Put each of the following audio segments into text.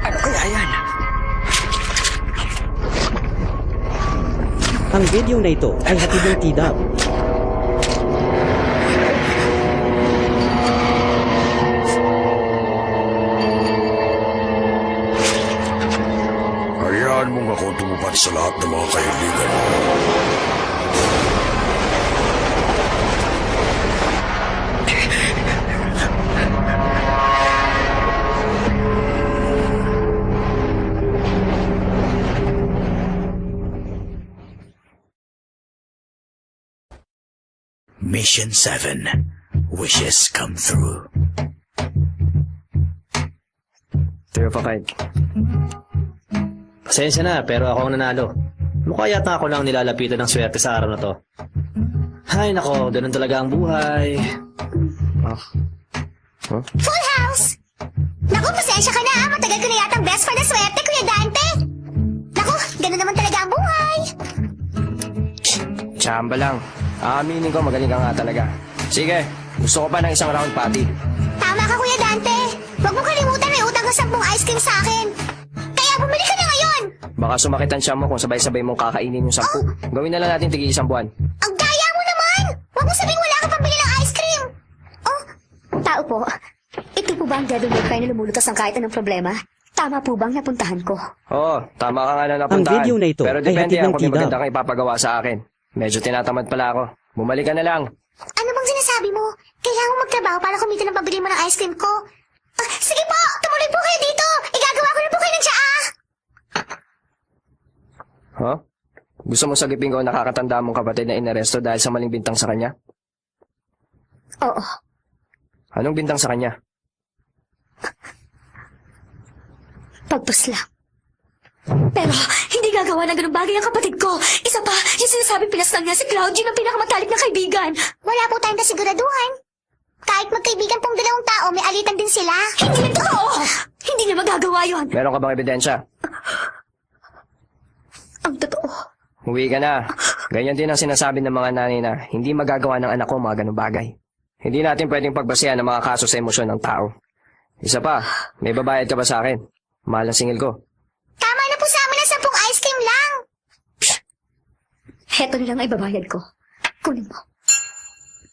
Ano kaya yan? Ang video na ito ay hatid ng T-Dub. Hayaan mong ako tumupad sa lahat ng mga kaibigan mo. Mission 7. Wishes come true. 3 of a kind. Pasensya na, pero ako ang nanalo. Mukha yata ako lang nilalapitan ng swerte sa araw na to. Ay nako, ganun talaga ang buhay. Full house! Naku, pasensya ka na ah. Matagal ko na yatang best friend na swerte, Kuya Dante. Naku, ganun naman talaga ang buhay. Tsamba lang. Aaminin ko, magaling ka nga talaga. Sige, gusto ko pa ng isang round patty. Tama ka, Kuya Dante. Huwag mo kalimutan, may utang ka 10 ice cream sa akin. Kaya bumili ka na ngayon. Baka sumakit ang tiyan mo kung sabay-sabay mong kakainin yung 10. Gawin na lang natin tig-1 buwan. Ang daya mo naman! Huwag mo sabing wala ka pambili ng ice cream! Oh, tao po. Ito po ba ang devil may cry na lumulutas ng kahit anong problema? Tama po bang napuntahan ko? Oo, tama ka nga na napuntahan. Ang video na ito pero ay depende hatid ng yan kung may T-Dub. maganda kang ipapagawa sa akin. Medyo tinatamad pala ako. Bumalik ka na lang. Ano bang sinasabi mo? Kailangan mo magtrabaho para kumita ng pabili mo ng ice cream ko. Sige po, tumuloy po kayo dito. Igagawa ko na po kayo ng tsaa. Huh? Gusto mo sagipin ko ang nakakatanda mong kapatid na inaresto dahil sa maling bintang sa kanya? Oo. Anong bintang sa kanya? Pagpaslang. Pero, hindi gagawa ng ganung bagay ang kapatid ko. Isa pa, yung sinasabi pinaslang niya si Cloud, yun ang pinakamatalik na kaibigan. Wala po tayong kasiguraduhan. Kahit magkaibigan pong dalawang tao, may alitan din sila. Hindi na totoo! Hindi niya magagawa yun. Meron ka bang ebidensya? Ang totoo. Uwi ka na. Ganyan din ang sinasabi ng mga nanay na hindi magagawa ng anak ko mga ganung bagay. Hindi natin pwedeng pagbasehan ng mga kaso sa emosyon ng tao. Isa pa, may babayad ka ba sa akin? Mahal ang singil ko. Tama na po sa amin ang 10 ice cream lang. Heto na lang ay babayad ko. Kunin mo.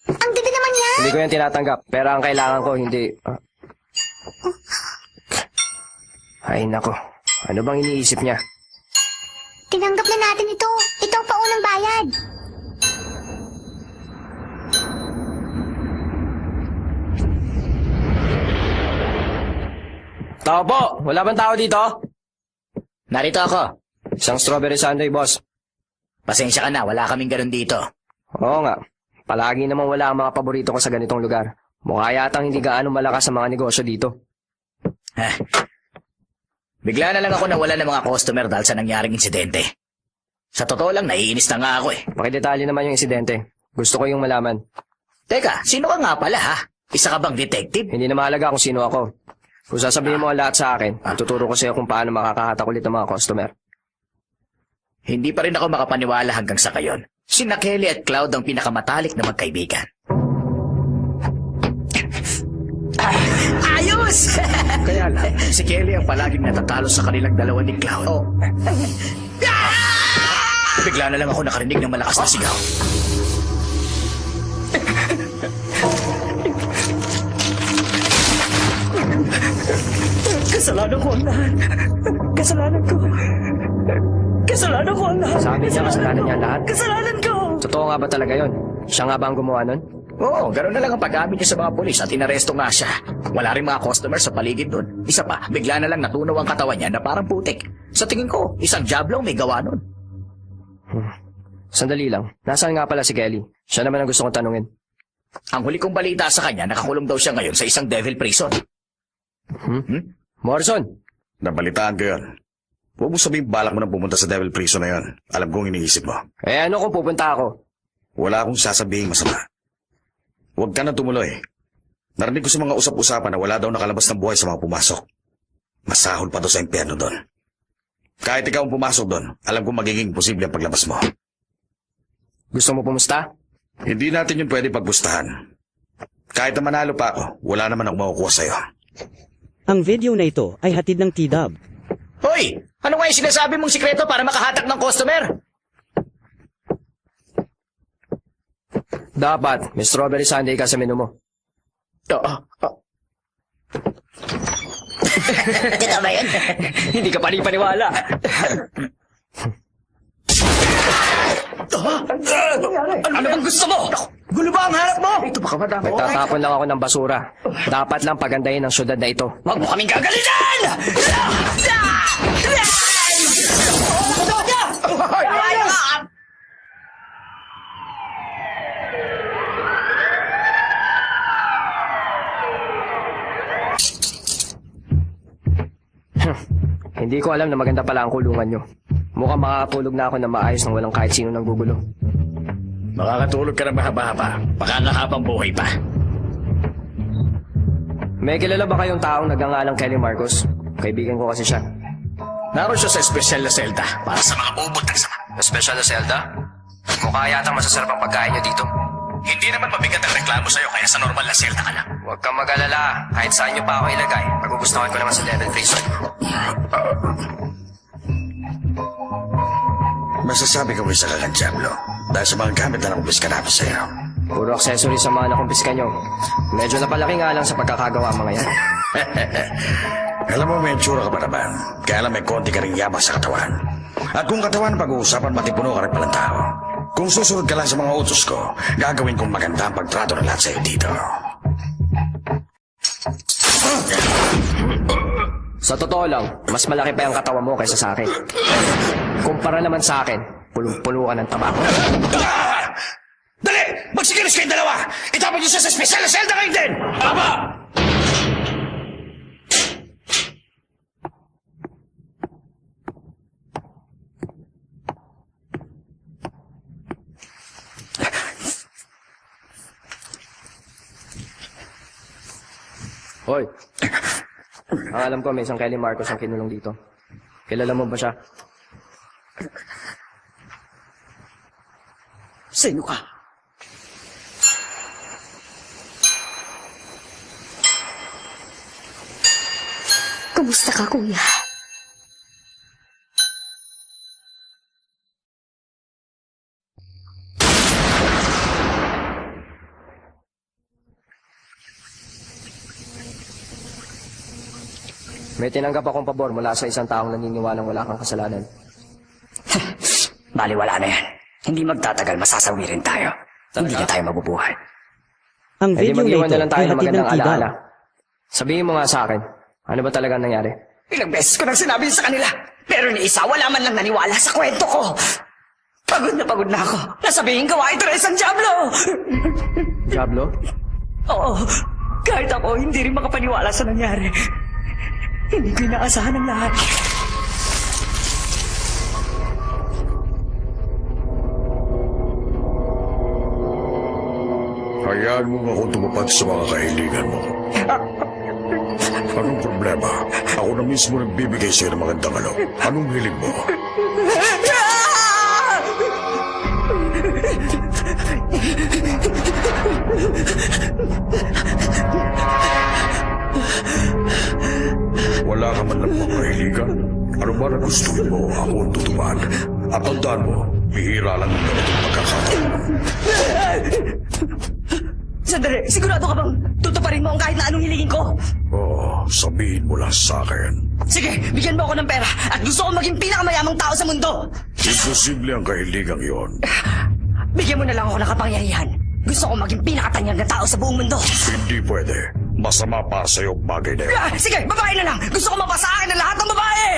Ang ganda naman yan. Hindi ko yan tinatanggap. Pero ang kailangan ko, hindi... Ay, nako. Ano bang iniisip niya? Tinanggap na natin ito. Ito ang paunang bayad. Tao po! Wala bang tao dito? Narito ako. Isang strawberry sundae, boss. Pasensya ka na, wala kaming ganun dito. Oo nga. Palagi namang wala ang mga paborito ko sa ganitong lugar. Mukha yatang hindi gaano malakas ang mga negosyo dito. Bigla na lang ako nawala ng mga customer dahil sa nangyaring insidente. Sa totoo lang, naiinis na nga ako eh. Pakidetalye naman yung insidente. Gusto ko yung malaman. Teka, sino ka nga pala ha? Isa ka bang detective? Hindi na mahalaga kung sino ako. Kung sasabihin mo ang lahat sa akin, tuturo ko sa iyo kung paano makakahatak ulit ang mga customer. Hindi pa rin ako makapaniwala hanggang sa ngayon. Sina Kelly at Cloud ang pinakamatalik na magkaibigan. Ayos! Kaya lang, si Kelly ang palaging natatalo sa kanilang dalawa ni Cloud. Oh. Bigla na lang ako nakarinig ng malakas na sigaw. Kasalanan ko ang lahat. Kasalanan ko. Kasalanan ko ang lahat. Sabi niya kasalanan niya lahat. Kasalanan ko. Totoo nga ba talaga yon? Siya nga ba ang gumawa nun? Oo, gano'n na lang ang pag-amin niya sa mga polis at inaresto nga siya. Wala rin mga customer sa paligid doon. Isa pa, bigla na lang natunaw ang katawan niya na parang putik. Sa tingin ko, isang jablong may gawa nun. Sandali lang. Nasaan nga pala si Kelly? Siya naman ang gusto kong tanungin. Ang huli kong balita sa kanya, nakakulong daw siya ngayon sa isang devil prison. Morrison! Nabalitaan ko yun. Huwag mo sabihin balak mo na pumunta sa devil prison na yun. Alam kong iniisip mo. Ano kung pupunta ako? Wala akong sasabihin masama. Huwag ka na tumuloy. Narinig ko sa mga usap-usapan na wala daw nakalabas ng buhay sa mga pumasok. Masahol pa daw sa impyerno doon. Kahit ikaw ang pumasok doon, alam kong magiging posible ang paglabas mo. Gusto mo pumusta? Hindi natin yun pwede pagbustahan. Kahit na manalo pa ako, wala naman akong makukuha sa'yo. Ang video na ito ay hatid ng T-Dub. Hoy! Ano nga yung sinasabi mong sikreto para makahatak ng customer? Dapat, may strawberry sundae ka sa menu mo. Totoo ba yun? Hindi ka panipaniwala. Ano bang gusto mo? Gulo ba ang hanap mo? Ito baka madami. Nagtatapon lang ako ng basura. Dapat lang pagandahin ang syudad na ito. Huwag mo kaming gagalitan! Hindi ko alam na maganda pala ang kulungan nyo. Mukhang makakatulog na ako na maayos nang walang kahit sino nang gugulo. Makakatulog ka na mahaba-haba. Baka habang buhay pa. May kilala ba kayong taong nagngangalang Kelly Marcos? Kaibigan ko kasi siya. Naroon siya sa espesyal na selda para sa mga bubot ng sama. Special na Zelda? Mukha yata masasarap ang pagkain nyo dito. Hindi naman mabigat ang reklamo sa'yo kaya sa normal na selda ka lang. Huwag kang mag-alala. Kahit saan nyo pa ako ilagay, magugustuhan ko naman sa level prison. Masasabi ko isa ka kang Diablo dahil sa mga gamit na nakumpiska namin sa'yo. Puro accessory sa mga nakumpiska nyo. Medyo napalaki nga lang sa pagkakagawa mga yan. Alam mo, may itsura ka pa naman. Kaya lang may konti ka rin yabang sa katawan. At kung katawan pag-uusapan, matipuno ka rin palang tao. Kung susunod ka lang sa mga utos ko, gagawin kong maganda ang pagtrato ng lahat sa'yo dito. Sa totoo lang, mas malaki pa yung katawan mo kaysa sa akin. Kumpara naman sa akin, pulong-pulo ka ng tabako. Dali! Magsikilos kayong dalawa! Itapon niyo siya sa espesyal na selda kayo din! Aba! Hoy! Ang alam ko, may isang Kelly Marcos ang kinulong dito. Kilala mo ba siya? Sino ka? Kumusta ka, kuya? May tinanggap akong pabor mula sa isang taong naniniwalang wala kang kasalanan. Baliwala na yan. Hindi magtatagal, masasawi rin tayo. Hindi na tayo mabubuhay. Ang Hindi video na mag-iwan ito na lang ay tayo ng hatid ng magandang T-Dub. alaala. Sabihin mo nga sa akin, ano ba talagang nangyari? Ilang beses ko nang sinabi sa kanila. Pero ni isa, wala man lang naniwala sa kwento ko. Pagod na ako. Nasabihin gawa ito na isang Diablo. Diablo? Oo, kahit ako hindi rin makapaniwala sa nangyari. Hindi ko inaasahan ang lahat. Hayaan mo ako tumupad sa mga kahilingan mo. Anong problema? Ako na mismo nagbibigay sa'yo ng magandang ano. Anong hiling mo? Wala ka man lang mga kahiligan. Ano ba na gustuin mo? Ako ang tutupad. At tandaan mo, bihira lang ang ganitong pagkakataon. Sandali, sigurado ka bang tutuparin mo ang kahit na anong hilingin ko? Oo, sabihin mo lang sa akin. Sige, bigyan mo ako ng pera at gusto kong maging pinakamayamang tao sa mundo. Imposible ang kahiligang yon. Bigyan mo na lang ako ng kapangyarihan. Gusto kong maging pinakatanyag na tao sa buong mundo. Hindi pwede. Masama para sa'yo ang bagay na yun. Sige, babae na lang. Gusto ko mapasa akin ng lahat ng babae.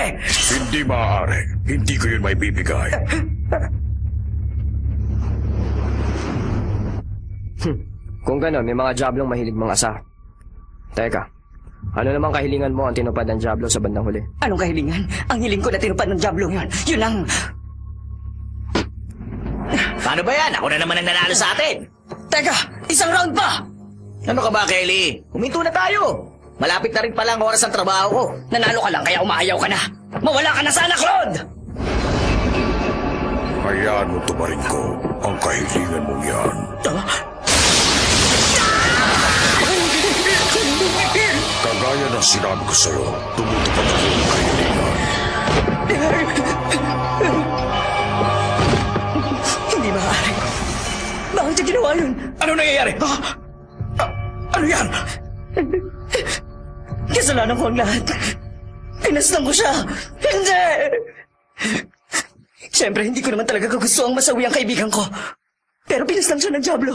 Hindi maaari. Hindi ko yun may bibigay. Kung gano'n, may mga Diablong mahilig mga asar. Teka, ano namang kahilingan mo ang tinupad ng Diablo sa bandang huli? Anong kahilingan? Ang hiling ko na tinupad ng Diablo yun. Yun lang. Paano ba yan? Ako na naman ang nanalo sa atin. Teka, isang round pa. Ano ka ba, Kelly? Huminto na tayo. Malapit na rin pala ang oras ng trabaho ko. Nanalo ka lang kaya umaayaw ka na. Mawala ka na sana, Claude! Hayaan mo tumarin ko ang kahilingan. sinabi ko sa'yo, tumutupad ako ng kahilingan. Hindi maaari. Bakit niya ginawa yun? Ano nangyayari? Ano yan? Kasalanan ko ang lahat. Pinaslang ko siya. Hindi! Siyempre, hindi ko naman talaga gusto ang masawi ang kaibigan ko. Pero pinaslang siya ng Diablo.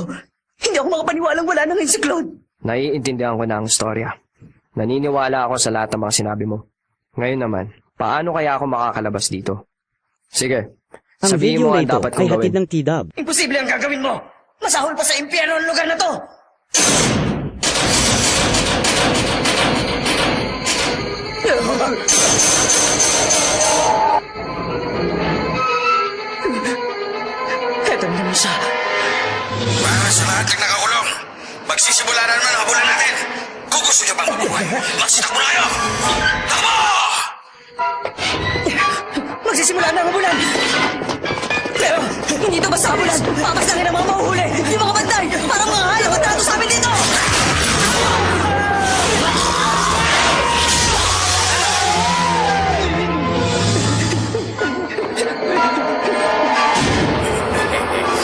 Hindi ako makapaniwalang wala na ngayon si Claude. Naiintindihan ko na ang istorya. Naniniwala ako sa lahat ng mga sinabi mo. Ngayon naman, paano kaya ako makakalabas dito? Sige, Ang sabihin video mo na ang ito dapat ay kong hatid gawin. ng T-Dub. Imposible ang gagawin mo. Masahol pa sa impyerno ang lugar na to. Eto na naman siya. Para sa lahat ng nakakulong, magsisimula na naman ang habulan natin. Kung gusto niyo pang mabuhay, magsitakbo na kayo! Takbo! Magsisimula na ang habulan. Pero, hindi ito basta habulan. Papas na rin ang mga mahuhuli. Yung mga bantay, parang mga hayop at trato sa amin dito.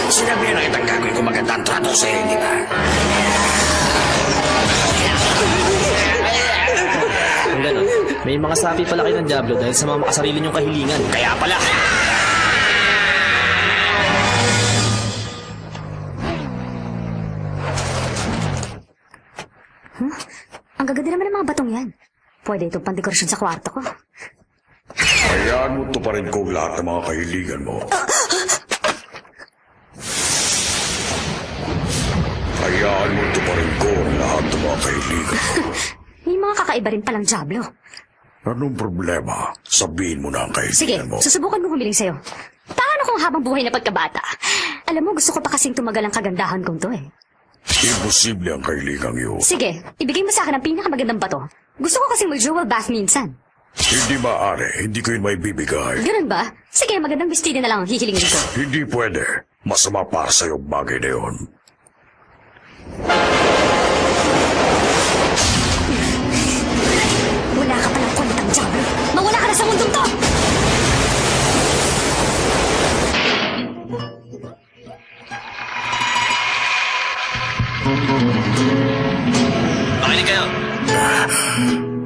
Sinabi na kitang gagawin kung maganda ang trato sa'yo, hindi ba? Kung gano'n, may mga sapi pala kayo ng Diablo dahil sa mga makasarili niyong kahilingan. Kaya pala, Ang gaganda naman ng mga batong yan. Pwede itong pandekorasyon sa kwarto ko. hayaan mo to pa rin kong lahat ng mga kahilingan mo. Hayaan mo to pa rin kong lahat ng mga kahilingan mo. May mga kakaiba rin palang Diablo. Anong problema? Sabihin mo na ang Sige, kahilingan mo. susubukan ko humiling sa'yo. Paano kung habang buhay na pagkabata? Alam mo, gusto ko pa kasing tumagal ang kagandahan kong to eh. Imposible ang kahilingang yun. Sige, ibigay mo sa akin ang pinakamagandang bato. Gusto ko kasing mag-jewel bath minsan. Hindi maaari, hindi ko yun may bibigay. Ganun ba? Sige, magandang bestida na lang ang hihilingin ko. Hindi pwede. Masama para sa'yo ang bagay na yun. Wala ka palang kwentang Diablo. Mawala ka na sa mundong to! Makinig kayo!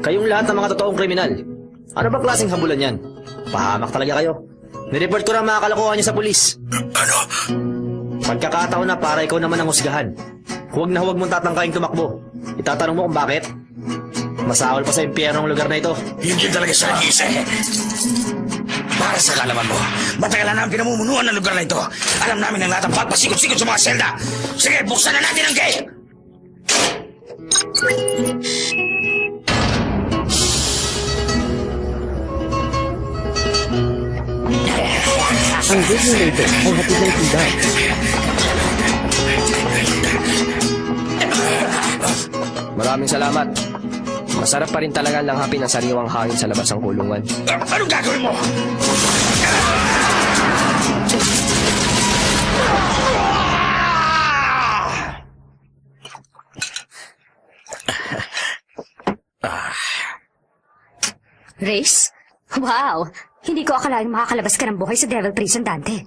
Kayong lahat ng mga totoong kriminal. Ano ba klaseng habulan yan? Pahamak talaga kayo. Nireport ko na mga kalokohan niyo sa pulis. Ano? Pagkakataon na para ikaw naman ang husgahan. Huwag na huwag mong tatangkaing tumakbo. Itatanong mo kung bakit? Masahol pa sa impyerno ang lugar na ito. Hindi talaga siya nag-iisa eh. Para sa kalaman mo, matagal na ang pinamumunuan ng lugar na ito. Alam namin ang lahat ng pagpasikot-sikot sa mga selda. Sige, buksan na natin ang gate! Ang video na ito ay hatid ng T-Dub. Maraming salamat. Masarap pa rin talaga ang langhapin ng sariwang hangin sa labas ng kulungan. Anong gagawin mo? Race? Wow! Hindi ko akalaing makakalabas ka ng buhay sa Devil Prison, Dante.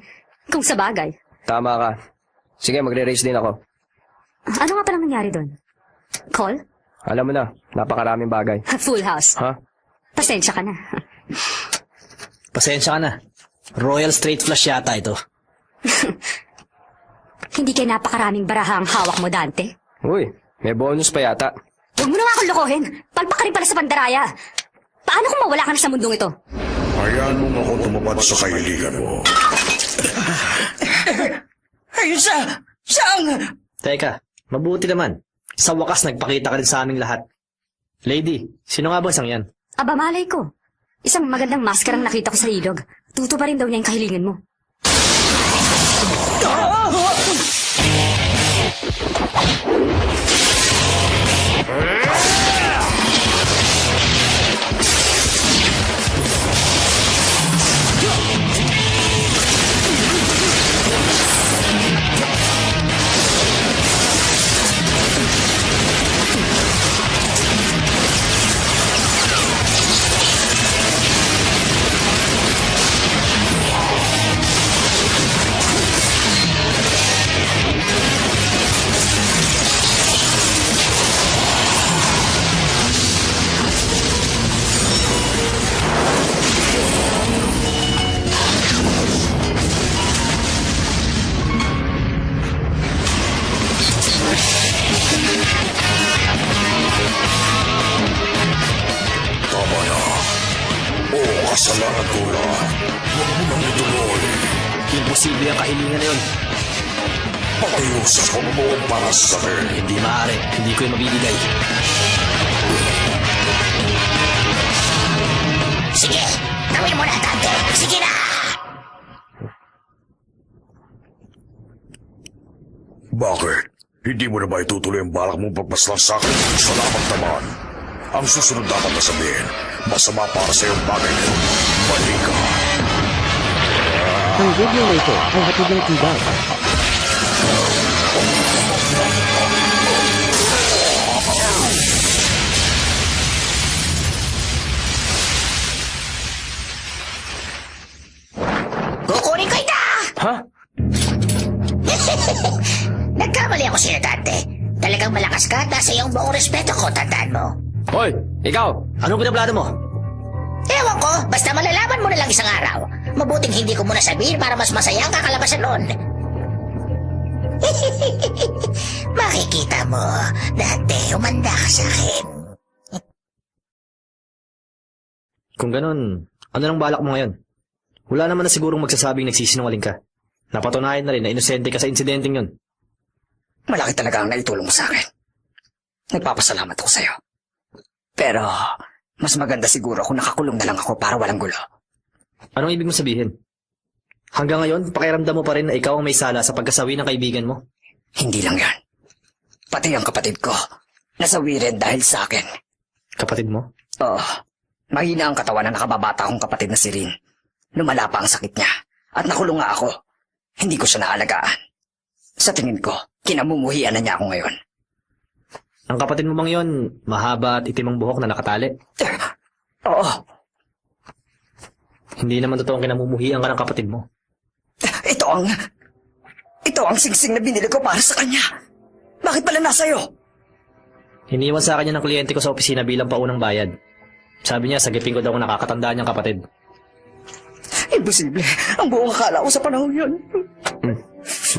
Kung sa bagay. Tama ka. Sige, magre-race din ako. Ano nga palang nangyari doon? Call? Alam mo na, napakaraming bagay. Full house. Ha? Pasensya ka na. Pasensya ka na. Royal Straight Flush yata ito. Hindi kaya napakaraming baraha ang hawak mo, Dante. Uy, may bonus pa yata. Huwag mo na nga akong lokohin. Palpak ka rin pala sa pandaraya. Paano kung mawala ka na sa mundong ito? Hayaan mo ako tumupad sa kahilingan mo. Ayun siya! Siyang! Teka, mabuti naman. Sa wakas nagpakita ka rin sa aming lahat. Lady, sino nga ba isang yan? Aba, malay ko. Isang magandang maskarang nakita ko sa ilog. Tuto pa rin daw niya yung kahilingan mo. Kasalanan ko lahat. Huwag mo nang ituloy. Imposible ang kahilingan na yun. Pakiusap mo para sa akin. Hindi maaari. Hindi ko yung mabibigay. Sige, gawin mo na, Dante. Sige na! Bakit? Hindi mo na ba itutuloy ang balak mong pagpaslang sa akin? Salamat naman. Ang susunod dapat na sabihin, masama para sa iyong bagay na yun. Mali ka. Ang video na ito ay hatid ng T-Dub. Kukunin ko ito! Ha? Nagkamali ako sa'yo, Dante. Talagang malakas ka at nasa iyong buong respeto ko, tandaan mo. Hoy, ikaw! Anong pinaplano mo? Ewan ko, basta malalaman mo na lang isang araw. Mabuting hindi ko muna sabihin para mas masaya ang kakalabasan nun. Makikita mo, Dante, umanda ka sa akin. Kung ganun, ano nang balak mo ngayon? Wala naman na sigurong magsasabing nagsisinungaling ka. Napatunayan na rin na inosente ka sa insidenteng yun. Malaki talaga ang naitulong mo sa akin. Nagpapasalamat ako sa'yo. Pero, mas maganda siguro kung nakakulong na lang ako para walang gulo. Anong ibig mo sabihin? Hanggang ngayon, pakiramdam mo pa rin na ikaw ang may sala sa pagkasawi ng kaibigan mo? Hindi lang yan. Pati ang kapatid ko, nasawi rin dahil sa akin. Kapatid mo? Oo. Mahina ang katawan ng nakababata kong kapatid na si Rin. Lumala pa ang sakit niya. At nakulong nga ako. Hindi ko siya naalagaan. Sa tingin ko, kinamumuhian na niya ako ngayon. Ang kapatid mo bang yon, mahaba at itim ang buhok na nakatali? Oo. Hindi naman totoong kinamumuhian ka ng kapatid mo. Ito ang singsing na binili ko para sa kanya. Bakit pala nasa'yo? Hiniwan sa akin yan ng kliyente ko sa opisina bilang paunang bayad. Sabi niya, sagipin ko daw kung nakakatandaan niyang kapatid. Imposible. Ang buong akala ko sa panahon yun.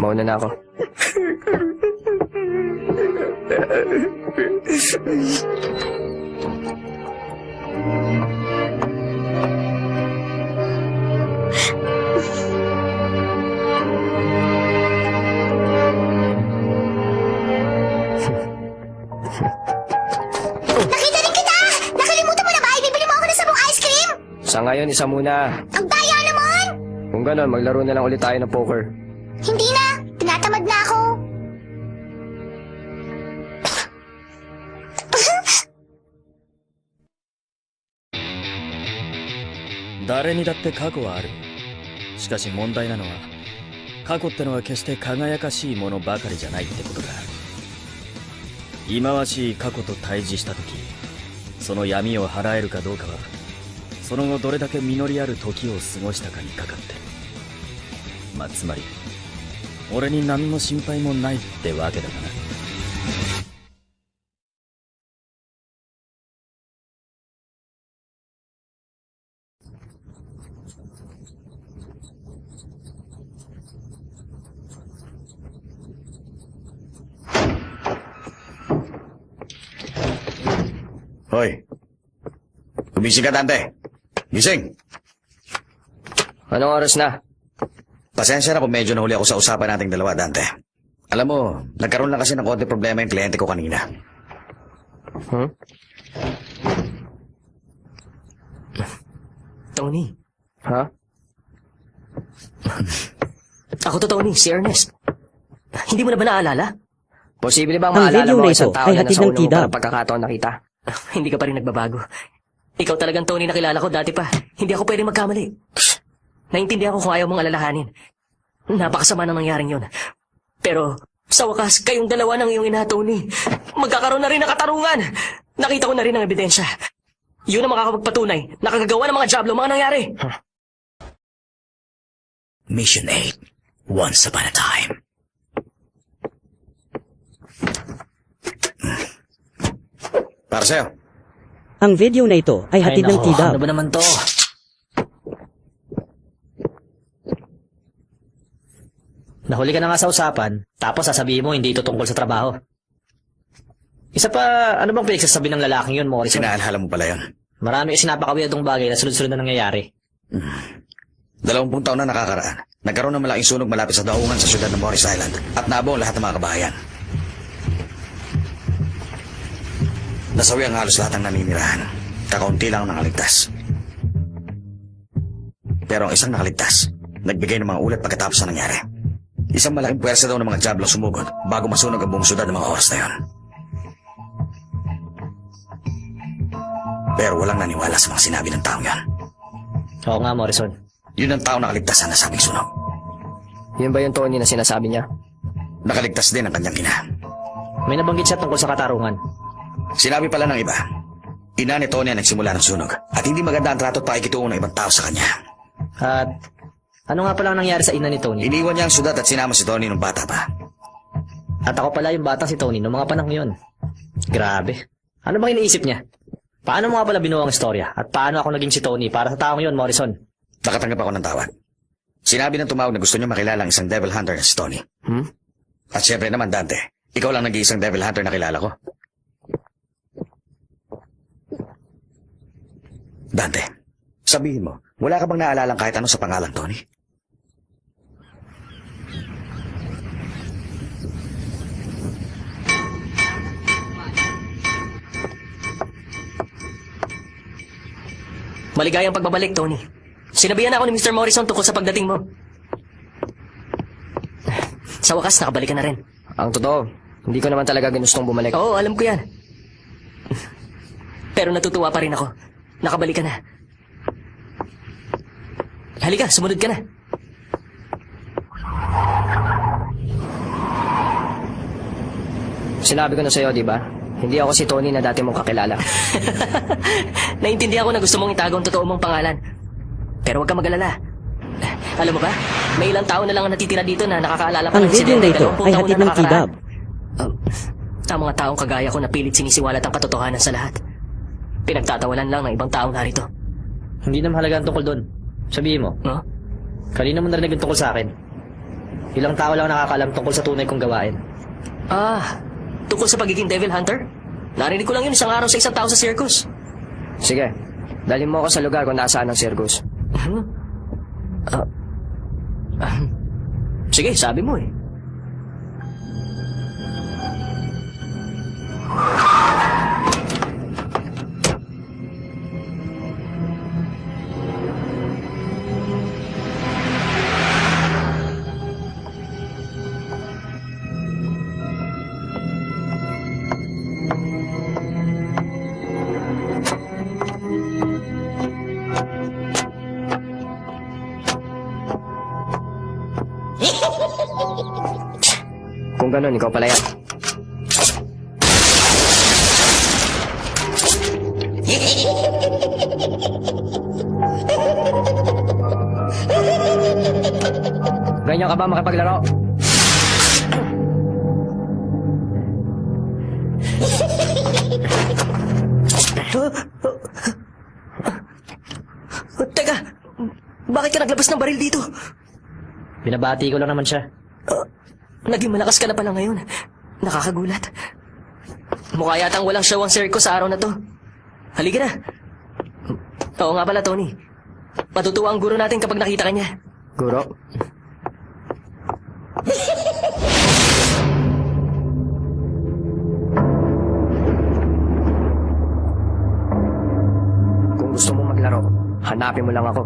Mauna na ako. Nakita rin kita! Nakalimutan mo na ba? Bibili mo ako ng sabong ice cream! Sa ngayon, isa muna. Ang daya naman! Kung gano'n, maglaro na lang ulit tayo ng poker. Hindi na! Tinatamad na ako! 誰にだって過去はある。しかし問題なのは、過去ってのは決して輝かしいものばかりじゃないってことだ。忌まわしい過去と対峙した時、その闇を払えるかどうかは、その後どれだけ実りある時を過ごしたかにかかってる。まあ、つまり、俺に何の心配もないってわけだがな。Hoy. Gumising ka, Dante. Gising. Anong oras na? Pasensya na kung medyo nahuli ako sa usapan nating dalawa, Dante. Alam mo, nagkaroon lang kasi ng konti problema yung kliyente ko kanina. Tony. Ha? Ako to, Tony. Si Ernest. Hindi mo na ba naalala? Posible bang Ang maalala video mo na isang ito tao ay na hatid nasa ng ulo mo T-Dub. pa ng pagkakataon nakita? Hindi ka pa rin nagbabago. Ikaw talagang Tony na kilala ko dati pa. Hindi ako pwedeng magkamali. Naintindihan ko kung ayaw mong alalahanin. Napakasama na nangyaring yun. Pero, sa wakas, kayong dalawa ng iyong ina, Tony. Magkakaroon na rin ng katarungan. Nakita ko na rin ang ebidensya. Yun ang makakapagpatunay. Nakagagawa ng mga jablo mga nangyari. Mission 8. Once upon a time. Para sa'yo. Ang video na ito ay hatid ng T-Dub. Ano ba naman to? Nahuli ka na nga sa usapan, tapos sasabihin mo hindi ito tungkol sa trabaho. Isa pa, ano bang pinagsasabi ng lalaking yun, Morrison? Sinaalhala mo pala yun. Marami kasi napakawiyadong bagay na sunod-sunod na nangyayari. 20 taon na nakakaraan. Nagkaroon ng malaking sunog malapit sa daungan sa syudad ng Morris Island at nabuo ang lahat ng mga kabahayan. Nasawi ang halos lahat ng naninirahan. Kakaunti lang ang nakaligtas. Pero ang isang nakaligtas, nagbigay ng mga ulat pagkatapos na nangyari. Isang malaking puwersa daw ng mga Diablo sumugod bago masunog ang buong syudad ng mga oras na yon. Pero walang naniwala sa mga sinabi ng taong yan. Oo nga, Morrison. Yun ang tao nakaligtas sa nasabing sunog. Yun ba yung Tony na sinasabi niya? Nakaligtas din ang kanyang ina. May nabanggit siya tungkol sa katarungan. Sinabi pala ng iba, ina ni Tony ang nagsimula ng sunog at hindi maganda ang trato at pakikitungo ng ibang tao sa kanya. At ano nga pala ang nangyari sa ina ni Tony? Iniwan niya ang syudad at sinama si Tony nung bata pa. At ako pala yung batang si Tony noong mga panahon yun. Grabe. Ano bang iniisip niya? Paano mo nga pala binuo ang istorya? At paano ako naging si Tony para sa taong yun, Morrison? Nakatanggap ako ng tawad. Sinabi ng tumawag na gusto niya makilala ang isang devil hunter na si Tony. At syempre naman, Dante, ikaw lang nag-iisang devil hunter na kilala ko. Dante, sabihin mo, wala ka bang naalalang kahit ano sa pangalan Tony? Maligayang pagbabalik, Tony. Sinabihan ako ni Mr. Morrison tungkol sa pagdating mo. Sa wakas, nakabalik ka na rin. Ang totoo, hindi ko naman talaga gustong bumalik. Oo, alam ko yan. Pero natutuwa pa rin ako. Nakabalik ka na. Halika, sumunod ka na. Sinabi ko na sa'yo, di ba? Hindi ako si Tony na dati mong kakilala. Naintindihan ko na gusto mong itago ang totoo mong pangalan. Pero huwag ka mag-alala. Alam mo ba, may ilang tao na lang ang natitira dito na nakakaalala pa Ang ng video na insidente ito 20 ay taon hatid na ng nakakaraan. T-Dub. Ang mga taong kagaya ko na pilit sinisiwalat ang katotohanan sa lahat. Pinagtatawanan lang ng ibang tao narito. Hindi na mahalaga ang tungkol doon. Sabihin mo, No? kanina mo narinig yung tungkol sa akin. Ilang tao lang nakakaalam tungkol sa tunay kong gawain. Tungkol sa pagiging devil hunter? Narinig ko lang yun isang araw sa isang tao sa circus. Sige, dalhin mo ako sa lugar kung nasaan ang circus. Sige, sabi mo eh. Kung ganun, ikaw pala yan. Ganyan ka ba makipaglaro? Teka, bakit ka naglabas ng baril dito? Binabati ko lang naman siya. Naging malakas ka na pala ngayon. Nakakagulat. Mukha yatang walang show ang circus sa araw na to. Halika na. Oo nga pala, Tony. Matutuwa ang guro natin kapag nakita ka niya. Guro? Kung gusto mong maglaro, hanapin mo lang ako.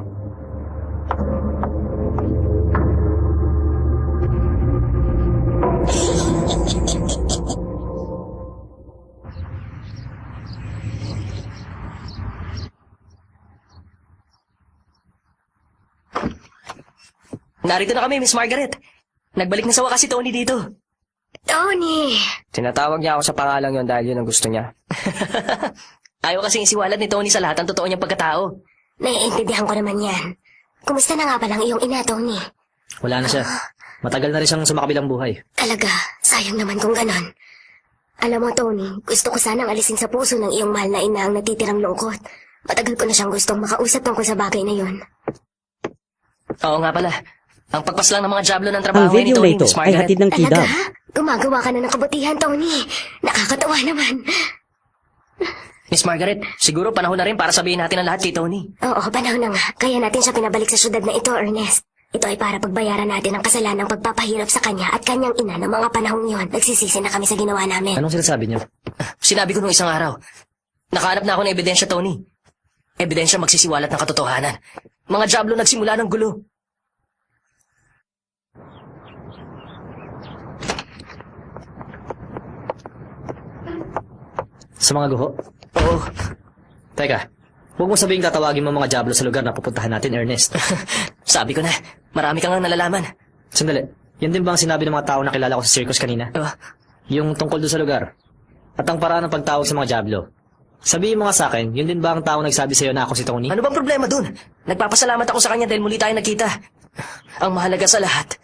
Narito na kami, Miss Margaret. Nagbalik na sa wakas si Tony dito. Tony! Tinatawag niya ako sa pangalang yon dahil yun ang gusto niya. Ayaw kasing isiwalat ni Tony sa lahat ang totoo niyang pagkatao. Naiintindihan ko naman yan. Kumusta na nga palang iyong ina, Tony? Wala na siya. Matagal na rin siyang sumakabilang buhay. Talaga, sayang naman kung ganon. Alam mo, Tony, gusto ko sanang alisin sa puso ng iyong mahal na ina ang natitirang lungkot. Matagal ko na siyang gustong makausap tungkol sa bagay na yun. Oo nga pala. Ang pagpaslang ng mga jablo ng trabaho Ang ngayon ni video na Tony, ito Miss ay Margaret. hatid ng Talaga? T-Dub. Gumagawa ka na ng kabutihan, Tony. Nakakatawa naman. Miss Margaret, siguro panahon na rin para sabihin natin ang lahat kay Tony. Oo, panahon na nga. Kaya natin siya pinabalik sa syudad na ito, Ernest. Ito ay para pagbayaran natin ang kasalanang pagpapahirap sa kanya at kanyang ina ng mga panahong iyon. Nagsisisi na kami sa ginawa namin. Anong sinasabi niyo? Sinabi ko nung isang araw, nakahanap na ako ng ebidensya, Tony. Ebidensya magsisiwalat ng katotohanan. Mga Diablo nagsimula ng gulo. Sa mga guho? Oo. Teka, huwag mo sabihin tatawagin mo mga Diablo sa lugar na pupuntahan natin, Ernest. Sabi ko na, marami kang nalalaman. Sandali, yan din ba ang sinabi ng mga tao na kilala ko sa circus kanina? Yung tungkol doon sa lugar. At ang paraan ng pagtawag sa mga Diablo. Sabihin mo nga sa akin, yun din ba ang tao nagsabi sa'yo na ako si Tony? Ano bang problema dun? Nagpapasalamat ako sa kanya dahil muli tayo nagkita. Ang mahalaga sa lahat,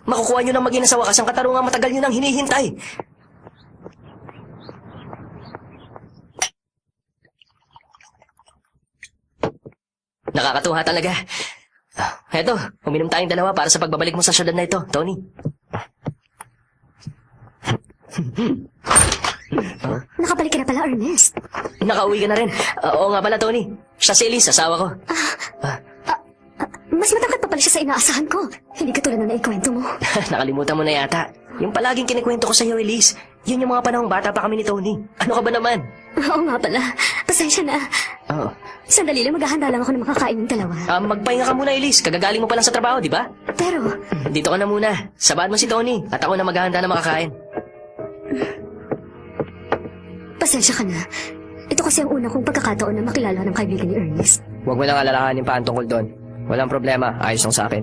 makukuha nyo ng mag-ina sa wakas ang katarungang matagal nyo nang hinihintay. Nakakatuwa talaga. Eto, uminom tayong dalawa para sa pagbabalik mo sa syudad na ito, Tony. Nakabalik ka na pala, Ernest. Nakauwi ka na rin. Oo nga pala, Tony. Siya si Elise, asawa ko. Mas matangkad pa pala siya sa inaasahan ko. Hindi katulad na naikwento mo. Nakalimutan mo na yata. Yung palaging kinikwento ko sa iyo, Elise. Yun yung mga panahong bata pa kami ni Tony. Ano ka ba naman? Oo nga pala. Pasensya na. Oo. Sandali lang, maghahanda lang ako ng makakain ng dalawa. Magpahinga ka muna, Elise. Kagagaling mo pa lang sa trabaho, di ba? Pero, Dito ka na muna. Sabahan mo si Tony. At ako na maghahanda na makakain. pasensya ka na. Ito kasi ang una kong pagkakataon na makilala ng kaibigan ni Ernest. Huwag mo lang alalahanin pa ang tungkol doon. Walang problema. Ayos lang sa akin.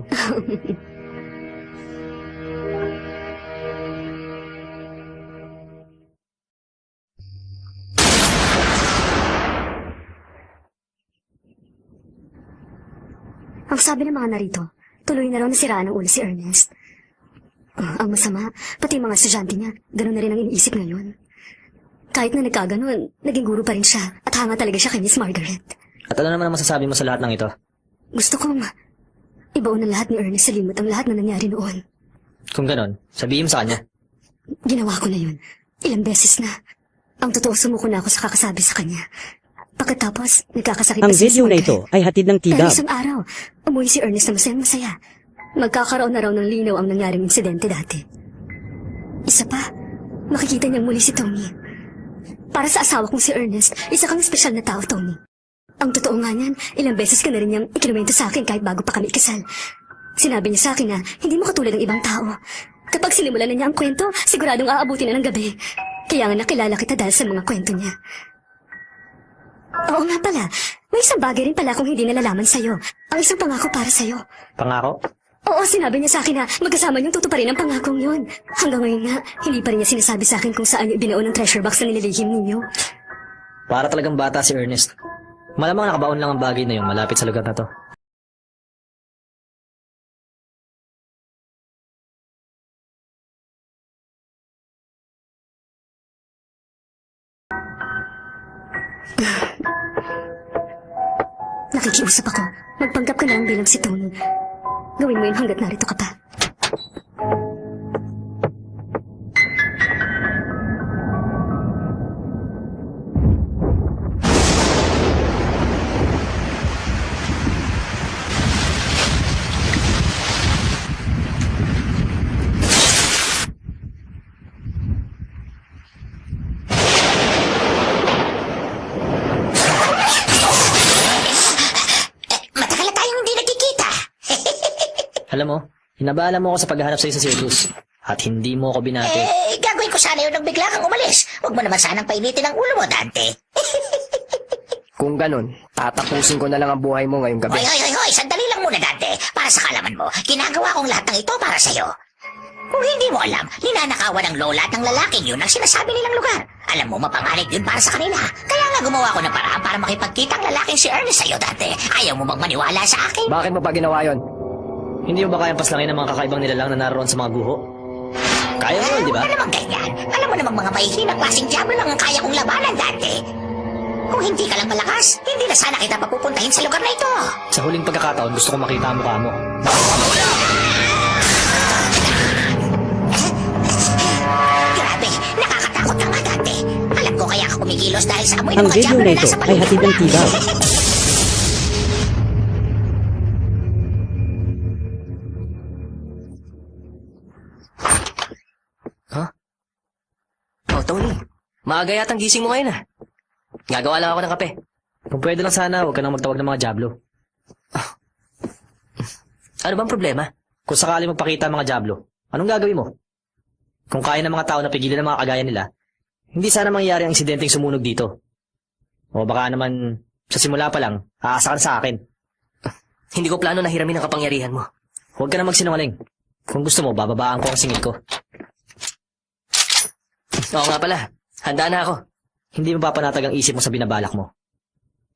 Ang sabi ng mga narito, tuloy na raw nasiraan ng ulo si Ernest. Ang masama, pati mga estudyante niya, ganun na rin ang iniisip ngayon. Kahit na nagkaganon, naging guro pa rin siya at hanga talaga siya kay Miss Margaret. At ano naman ang masasabi mo sa lahat ng ito? Gusto kong ibaon ng lahat ni Ernest sa limot ang lahat na nangyari noon. Kung ganon, sabihin mo sa kanya. Ginawa ko na yun. Ilang beses na. Ang totoo, sumuko na ako sa kakasabi sa kanya. Pagkatapos, nagkakasakit Ang pa si Miss video na Margaret. ito ay hatid ng Pero T-Dub. isang araw, umuwi si Ernest na masayang-masaya. Magkakaroon na raw ng linaw ang nangyaring insidente dati. Isa pa, makikita niyang muli si Tony. Para sa asawa kong si Ernest, isa kang espesyal na tao, Tony. Ang totoo nga niyan, ilang beses ka na rin niyang ikinuwento sa akin kahit bago pa kami ikasal. Sinabi niya sa akin na hindi mo katulad ng ibang tao. Kapag sinimulan na niya ang kwento, siguradong aabutin na ng gabi. Kaya nga nakilala kita dahil sa mga kwento niya. Oo nga pala, may isang bagay rin pala kung hindi nalalaman sa'yo. Ang isang pangako para sa'yo. Pangako? Oo, sinabi niya sa akin na magkasama niyong tutuparin ang pangakong yun. Hanggang ngayon nga, hindi pa rin niya sinasabi sa akin kung saan niyo ibinuon ang treasure box na nililihim ninyo. Para talagang bata si Ernest. Malamang nakabaon lang ang bagay na yun malapit sa lugar na to. Nakikiusap ako. Magpanggap ka na lang bilang si Tony. Gawin mo yun hanggat narito ka pa. Matagal na tayong hindi nagkikita. Alam mo, hinabala mo ako sa paghahanap sa'yo sa circus. At hindi mo ako binati. Gagawin ko sana yun nang bigla kang umalis. Huwag mo naman sanang painitin ang ulo mo, Dante. Kung ganun, tatapusin ko na lang ang buhay mo ngayong gabi. Hoy, sandali lang muna, Dante. Para sa kalaman mo, ginagawa kong lahat ng ito para sa'yo. Kung hindi mo alam, ninanakawan ng lola at ng lalaking yun ang sinasabi nilang lugar. Alam mo, mapanganib yun para sa kanila. Kaya nga gumawa ko ng paraan para makipagkita ang lalaking si Ernest sa'yo, Dante. Ayaw mo bang maniwala sa akin? Bakit mo pa ginawa yon? Hindi mo ba kayang paslangin ang mga kakaibang nilalang na naroon sa mga guho? Kaya mo yun, di ba? Ano namang ganyan? Alam mo namang mga mahihinang klaseng diablo lang ang kaya kong labanan, Dante. Kung hindi ka lang malakas, hindi na sana kita papupuntahin sa lugar na ito. Sa huling pagkakataon, gusto ko makita ang mukha mo. Grabe, nakakatakot ka nga, Dante. Alam ko kaya ka kumigil kumilos dahil sa amoy ng Ang mga video Diablo na na ito nasa ay paligid hatid ng nila. T-Dub. Oh, Tony. Maaga yatang gising mo ngayon ah. Gagawa lang ako ng kape. Kung pwede lang sana, huwag ka nang magtawag ng mga Diablo. Ano bang problema? Kung sakali magpakita ang mga Diablo, anong gagawin mo? Kung kaya ng mga tao na pigilan ang mga kagaya nila, hindi sana mangyayari ang insidenteng sumunog dito. O baka naman, sa simula pa lang, aasakan sa akin. Hindi ko plano na hiramin ang kapangyarihan mo. Huwag ka na magsinungaling. Kung gusto mo, bababaan ko ang singil ko. Oo nga pala. Handa na ako. Hindi mapapanatag ang isip mo sa binabalak mo.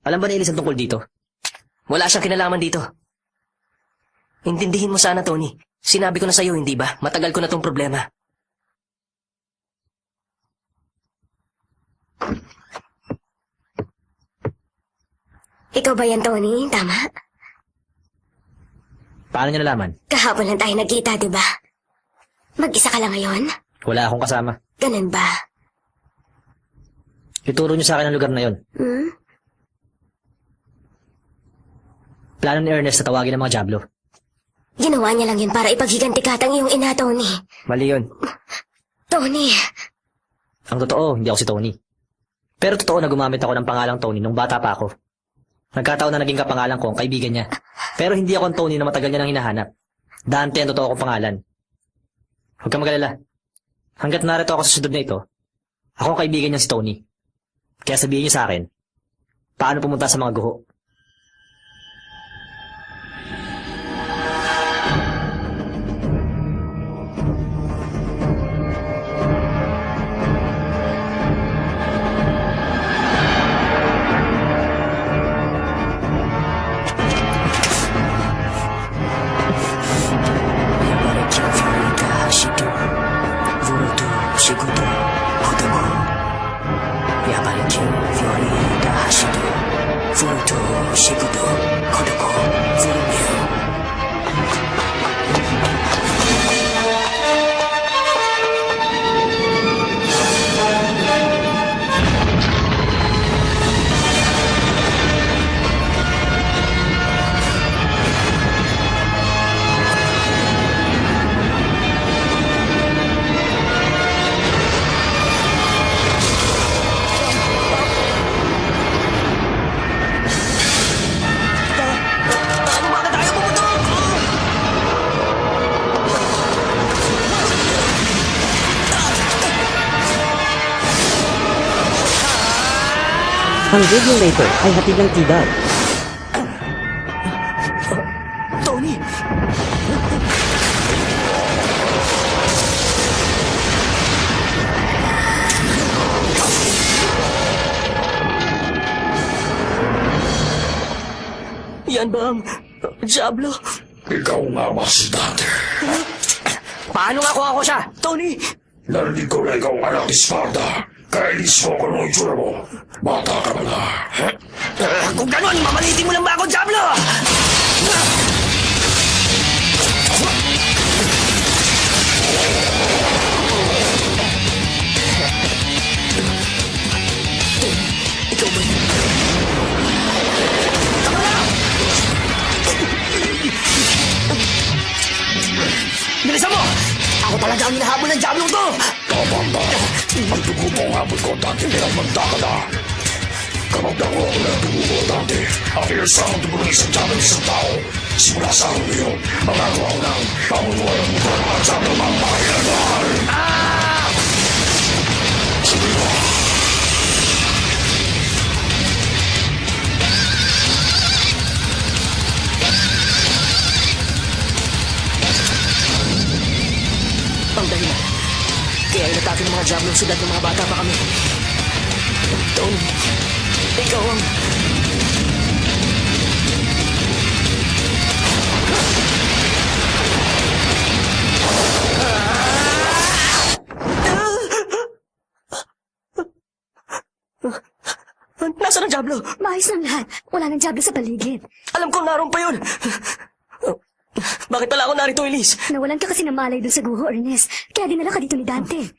Alam ba ni Elise ang tungkol dito? Wala siyang kinalaman dito. Intindihin mo sana, Tony. Sinabi ko na sa'yo, hindi ba? Matagal ko na tong problema. Ikaw ba yan, Tony? Tama? Paano niya nalaman? Kahapon lang tayo nagkita, di ba? Mag-isa ka lang ngayon? Wala akong kasama. Ganun ba? Ituro niyo sa akin ang lugar na yon. Hmm? Plano ni Ernest na tawagin ang mga Diablo. Ginawa niya lang yun para ipaghigantikat ang iyong ina, Tony. Mali yun. Tony! Ang totoo, hindi ako si Tony. Pero totoo na gumamit ako ng pangalang Tony nung bata pa ako. Nagkataon na naging kapangalan ko ang kaibigan niya. Pero hindi ako ang Tony na matagal niya nang hinahanap. Dante ang totoo kong pangalan. Huwag kang mag-alala. Hanggat narito ako sa sudod na ito, ako ang kaibigan niya si Tony. Kaya sabihin niyo sa akin, paano pumunta sa mga guho? Ang video na ito ay hatid ng T-Dub. Tony! Yan ba ang Diablo? Ikaw nga ba si Dante? Paano nga kung ako siya? Tony! Narinig ko na ikaw ang anak ni Sparda. Kainis mo ko nung itsura mo. Bata ka pala. Kung ganon, mamalitin mo lang ba ako, Diablo? Ikaw ba yun? Tama na! Bilisan mo! Ako talaga ang hinahabol ng Diablo to! Kapanda, ang dugo mo ang abot ko, Dante, pinagmagda ka na. Kapag dako ako ng dugo ko, Dante, ang irsang ang dugo ng isang dami ng isang tao. Simula sa araw ngayon, magagawa ko ng pamunuan ng mukha ng sa ng mga pakilaman. Sige mo. Ang dahilan. Kaya inatake ng mga Diablo ang syudad ng mga bata pa kami. Tony, ikaw ang... Nasaan ang Diablo? Maayos lang lahat. Wala nang Diablo sa paligid. Alam ko naroon pa yun. Bakit pala ako narito, Elise? Nawalan ka kasi ng malay dun sa guho, Ernest. Kaya dinala ka dito ni Dante.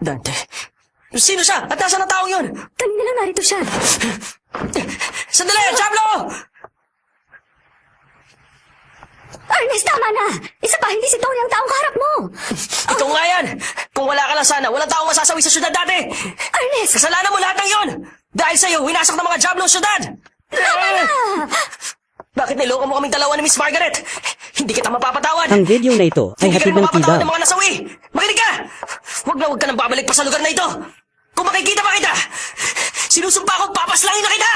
Dante, Sino siya? At nasaan ang taong yun? Kanina lang narito siya. Sandali! Diablo! Ernest, tama na! Isa pa, hindi si Tony ang taong kaharap mo! Ikaw nga yan! Kung wala ka lang sana, walang taong masasawi sa syudad dati! Ernest! Kasalanan mo lahat ng yon! Dahil sa'yo, winasak ng mga Diablo ang syudad! Tama na! Bakit niloko mo kaming dalawa ni Miss Margaret? Hindi kita mapapatawad! Ang video na ito ay Hindi ka hatid rin ng mapapatawad T-Dub. ng mga nasawi! Makinig ka! Huwag ka nang babalik pa sa lugar na ito! Kung makikita pa kita, sinusumpa ko at papaslangin na kita!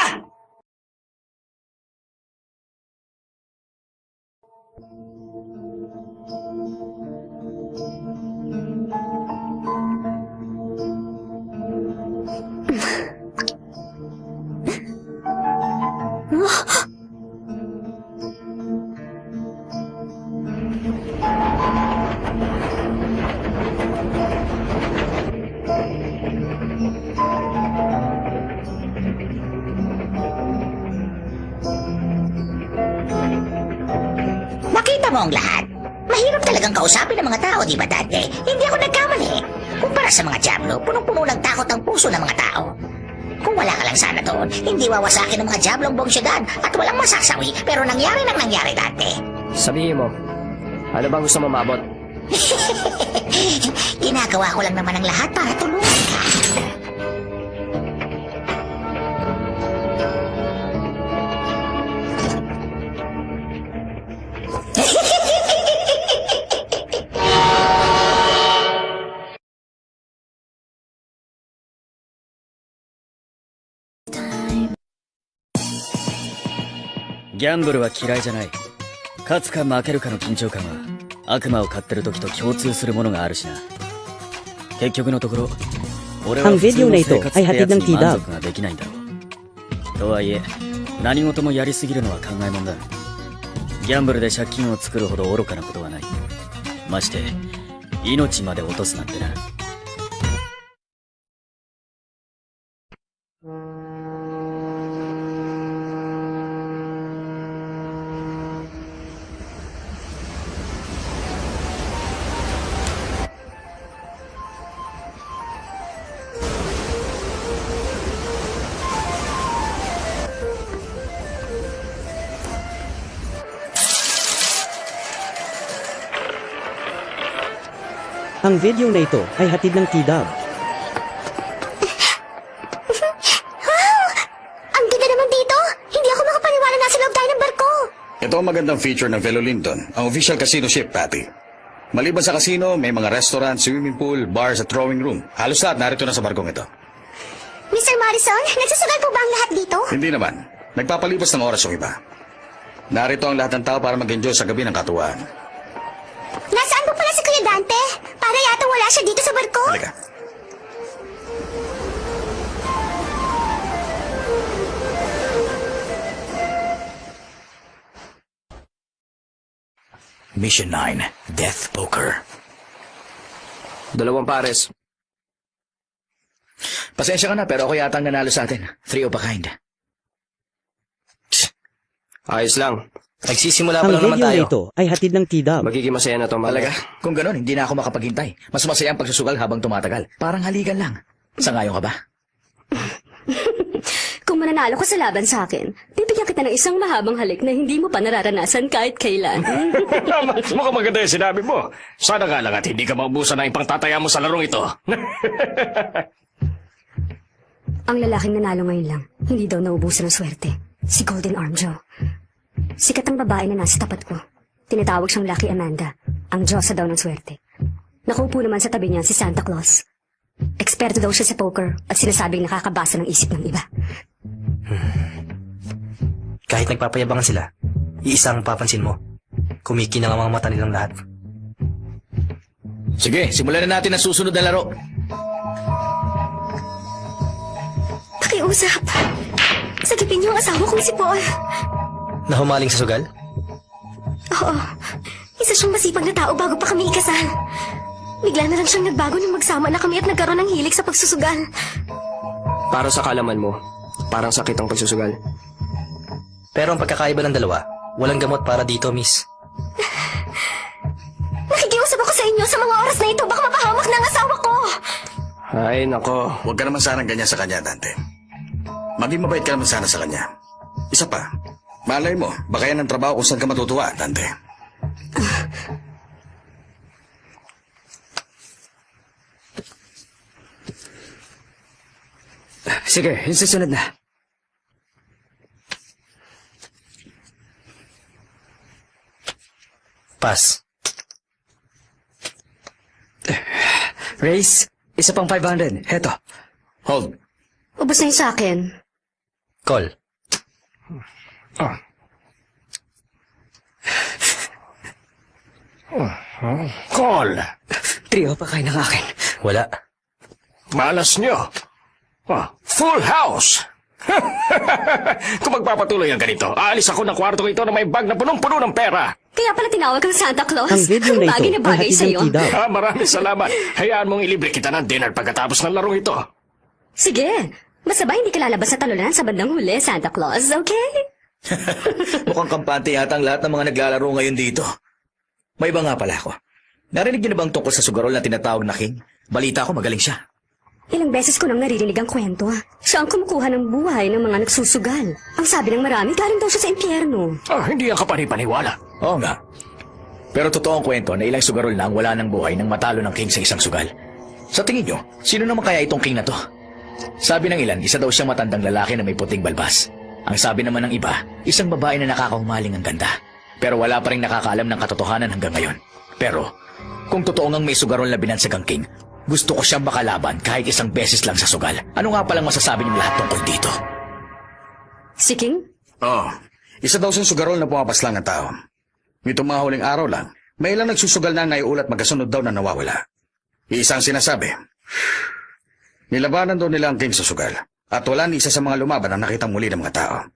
Nakita mo ang lahat. Mahirap talagang kausapin ng mga tao, di ba, Dante? Hindi ako nagkamali. Kumpara sa mga Diablo, punong-puno ng takot ang puso ng mga tao. Kung wala ka lang sana doon, hindi wawasakin ng mga Diablo ang buong syudad at walang masasawi. Pero nangyari nang nangyari, Dante. Sabihin mo, ano bang gusto mo mabot? Ginagawa ko lang naman ang lahat para tulungan ka.ギャンブルは嫌いじゃない。勝つか負けるかの緊張感は悪魔を飼ってる時と共通するものがあるしな。結局のところ、俺は Ang 普通 video の na 生 ito 活っ ay てや hatid つ ng に満 T-Dub. 足ができないんだろう。とはいえ、何事もやりすぎるのは考えもんだ。ギャンブルで借金を作るほど愚かなことはない。まして、命まで落とすなんてな。Ang video na ito ay hatid ng T-Dub. Ang ganda naman dito! Hindi ako makapaniwala nasa loob tayo ng barko! Ito ang magandang feature ng Velo Linton, ang official casino ship, Patty. Maliban sa casino, may mga restaurant, swimming pool, bars at drawing room. Halos lahat narito na sa barkong ito. Mr. Morrison, nagsusugal po ba ang lahat dito? Hindi naman. Nagpapalipas ng oras yung iba. Narito ang lahat ng tao para mag-enjoy sa gabi ng katuwaan. Nasaan po pala si Kuya Dante? Para yata wala siya dito sa barko. Halika. Mission 9, Death Poker. 2 pares. Pasensya ka na, pero ako yata ang nanalo sa atin. 3 of a kind. Ayos lang. Nagsisimula pa Ang lang naman video na tayo. ito ay hatid ng T-Dub. Magiging masaya na to, Talaga? mamaya. Kung ganun, hindi na ako makapaghintay. Mas masaya ang pagsusugal habang tumatagal. Parang haligan lang. Sangayon ka ba? Kung mananalo ka sa laban sa akin, bibigyan kita ng isang mahabang halik na hindi mo pa nararanasan kahit kailan. Mukhang maganda yung sinabi mo. Sana nga lang at hindi ka maubusan ng ipangtataya mo sa larong ito. Ang lalaking nanalo ngayon lang, hindi daw naubusan ng swerte. Si Golden Arm Joe. Sikat ang babae na nasa tapat ko. Tinatawag siyang Lucky Amanda, ang Diyosa daw ng swerte. Nakaupo naman sa tabi niya si Santa Claus. Eksperto daw siya sa poker at sinasabing nakakabasa ng isip ng iba. Kahit nagpapayabangan sila, iisa ang papansin mo. Kumikinang ang mga mata nilang lahat. Sige, simulan na natin ang susunod na laro. Pakiusap. Sagipin niyo ang asawa kong si Paul. Nahumaling sa sugal? Oo. Isa siyang masipag na tao bago pa kami ikasal. Bigla na lang siyang nagbago nung magsama na kami at nagkaroon ng hilig sa pagsusugal. Para sa kalaman mo, parang sakit ang pagsusugal. Pero ang pagkakaiba ng dalawa, walang gamot para dito, miss. Nakikiusap ako sa inyo sa mga oras na ito. Baka mapahamak na ang asawa ko. Ay, nako. Huwag ka naman sanang ganyan sa kanya, Dante. Maging mabait ka naman sana sa kanya. Isa pa, malay mo, baka yan ang trabaho kung saan ka matutuwa, Dante. Sige, yung susunod na. Pass. Race, isa pang 500. Heto. Hold. Ubus na yung sa akin. Call. Call. Trio pa kayo ng akin. Wala. Malas nyo. Full house. Kung magpapatuloy ang ganito, aalis ako ng kwarto ito na may bag na punong-puno ng pera. Kaya pala tinawag kang Santa Claus. Ang video na ito Bagay na ay bagay hatid sa'yo. ng Tidab. Maraming salamat. Hayaan mong ilibre kita ng dinner pagkatapos ng larong ito. Sige. Basta ba hindi ka lalabas sa talunan sa bandang huli, Santa Claus, okay? Mukhang kampante yata ang lahat ng mga naglalaro ngayon dito. May iba nga pala ako. Narinig niyo na bang tungkol sa sugarol na tinatawag na King? Balita ko magaling siya. Ilang beses ko nang naririnig ang kwento. Siya ang kumukuha ng buhay ng mga nagsusugal. Ang sabi ng marami, galing daw siya sa impyerno. Hindi yan kapanipaniwala. Oo nga. Pero totoo ang kwento na ilang sugarol na ang wala ng buhay nang matalo ng King sa isang sugal. Sa tingin nyo, sino naman kaya itong King na to? Sabi ng ilan, isa daw siyang matandang lalaki na may puting balbas. Ang sabi naman ng iba, isang babae na nakakahumaling ang ganda. Pero wala pa rin nakakaalam ng katotohanan hanggang ngayon. Pero, kung totoo ngang may sugarol na binansag ang King, gusto ko siyang makalaban kahit isang beses lang sa sugal. Ano nga palang masasabi niyong lahat tungkol dito? Si King? Isa daw siyang sugarol na pumapas lang ang tao. Nitong mga huling araw lang, may ilang nagsusugal na naiulat magkasunod daw na nawawala. Isang sinasabi, nilabanan daw nila ang King sa sugal at wala ni isa sa mga lumaban ang nakitang muli ng mga tao.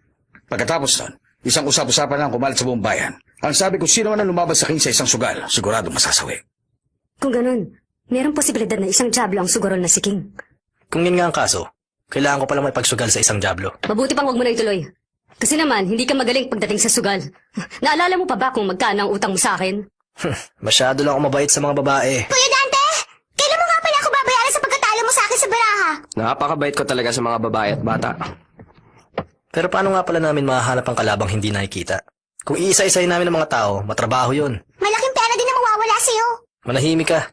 Pagkatapos nun, isang usap-usapan lang kumalat sa buong bayan. Ang sabi kung sino man ang lumaban sa King sa isang sugal, sigurado masasawi. Kung ganun, mayroong posibilidad na isang Diablo ang sugarol na si King. Kung yun nga ang kaso, kailangan ko palang may pagsugal sa isang Diablo. Mabuti pang huwag mo na ituloy. Kasi naman, hindi ka magaling pagdating sa sugal. Naalala mo pa ba kung magkano ang utang mo sa akin? Masyado lang ako mabait sa mga babae. Kuya Dante! Kailan mo nga pala ako babayaran sa pagkatalo mo sa akin sa baraha? Napakabait ko talaga sa mga babae at bata. Pero paano nga pala namin mahahanap ang kalabang hindi nakikita? Kung iisa-isahin namin ang mga tao, matrabaho yun. Malaking pera din na mawawala sa'yo. Manahimik ka.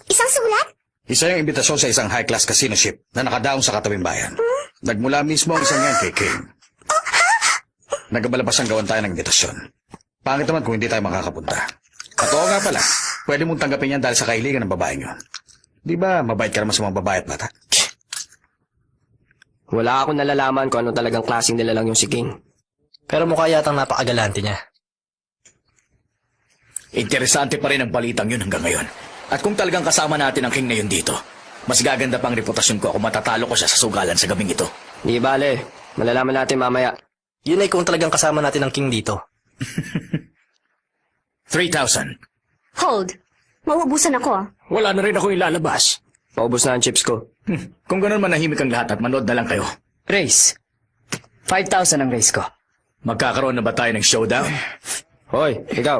Isang sulat? Isa yung imbitasyon sa isang high-class casino ship na nakadaong sa katawing bayan. Nagmula mismo ang isang yan kay King. Nagbalabas ang gawan tayo ng imbitasyon. Pangit naman kung hindi tayo makakapunta. At oo nga pala, pwede mong tanggapin yan dahil sa kahilingan ng babaeng yun. Di ba mabait ka naman sa mga babae at bata? Wala akong nalalaman kung ano talagang klaseng nilalang yung si King. Pero mukha yatang napakagalante niya. Interesante pa rin ang balitang yun hanggang ngayon. At kung talagang kasama natin ang King na yun dito, mas gaganda pang reputasyon ko kung matatalo ko siya sa sugalan sa gabing ito. Di bale, malalaman natin mamaya. Yun ay kung talagang kasama natin ang King dito. 3,000. Hold. Mauubusan ako. Wala na rin ako ilalabas. Paubos na ang chips ko. Kung ganun manahimik ang lahat at manood na lang kayo. Race. 5,000 ang race ko. Magkakaroon na ba tayo ng showdown? Hoy, ikaw.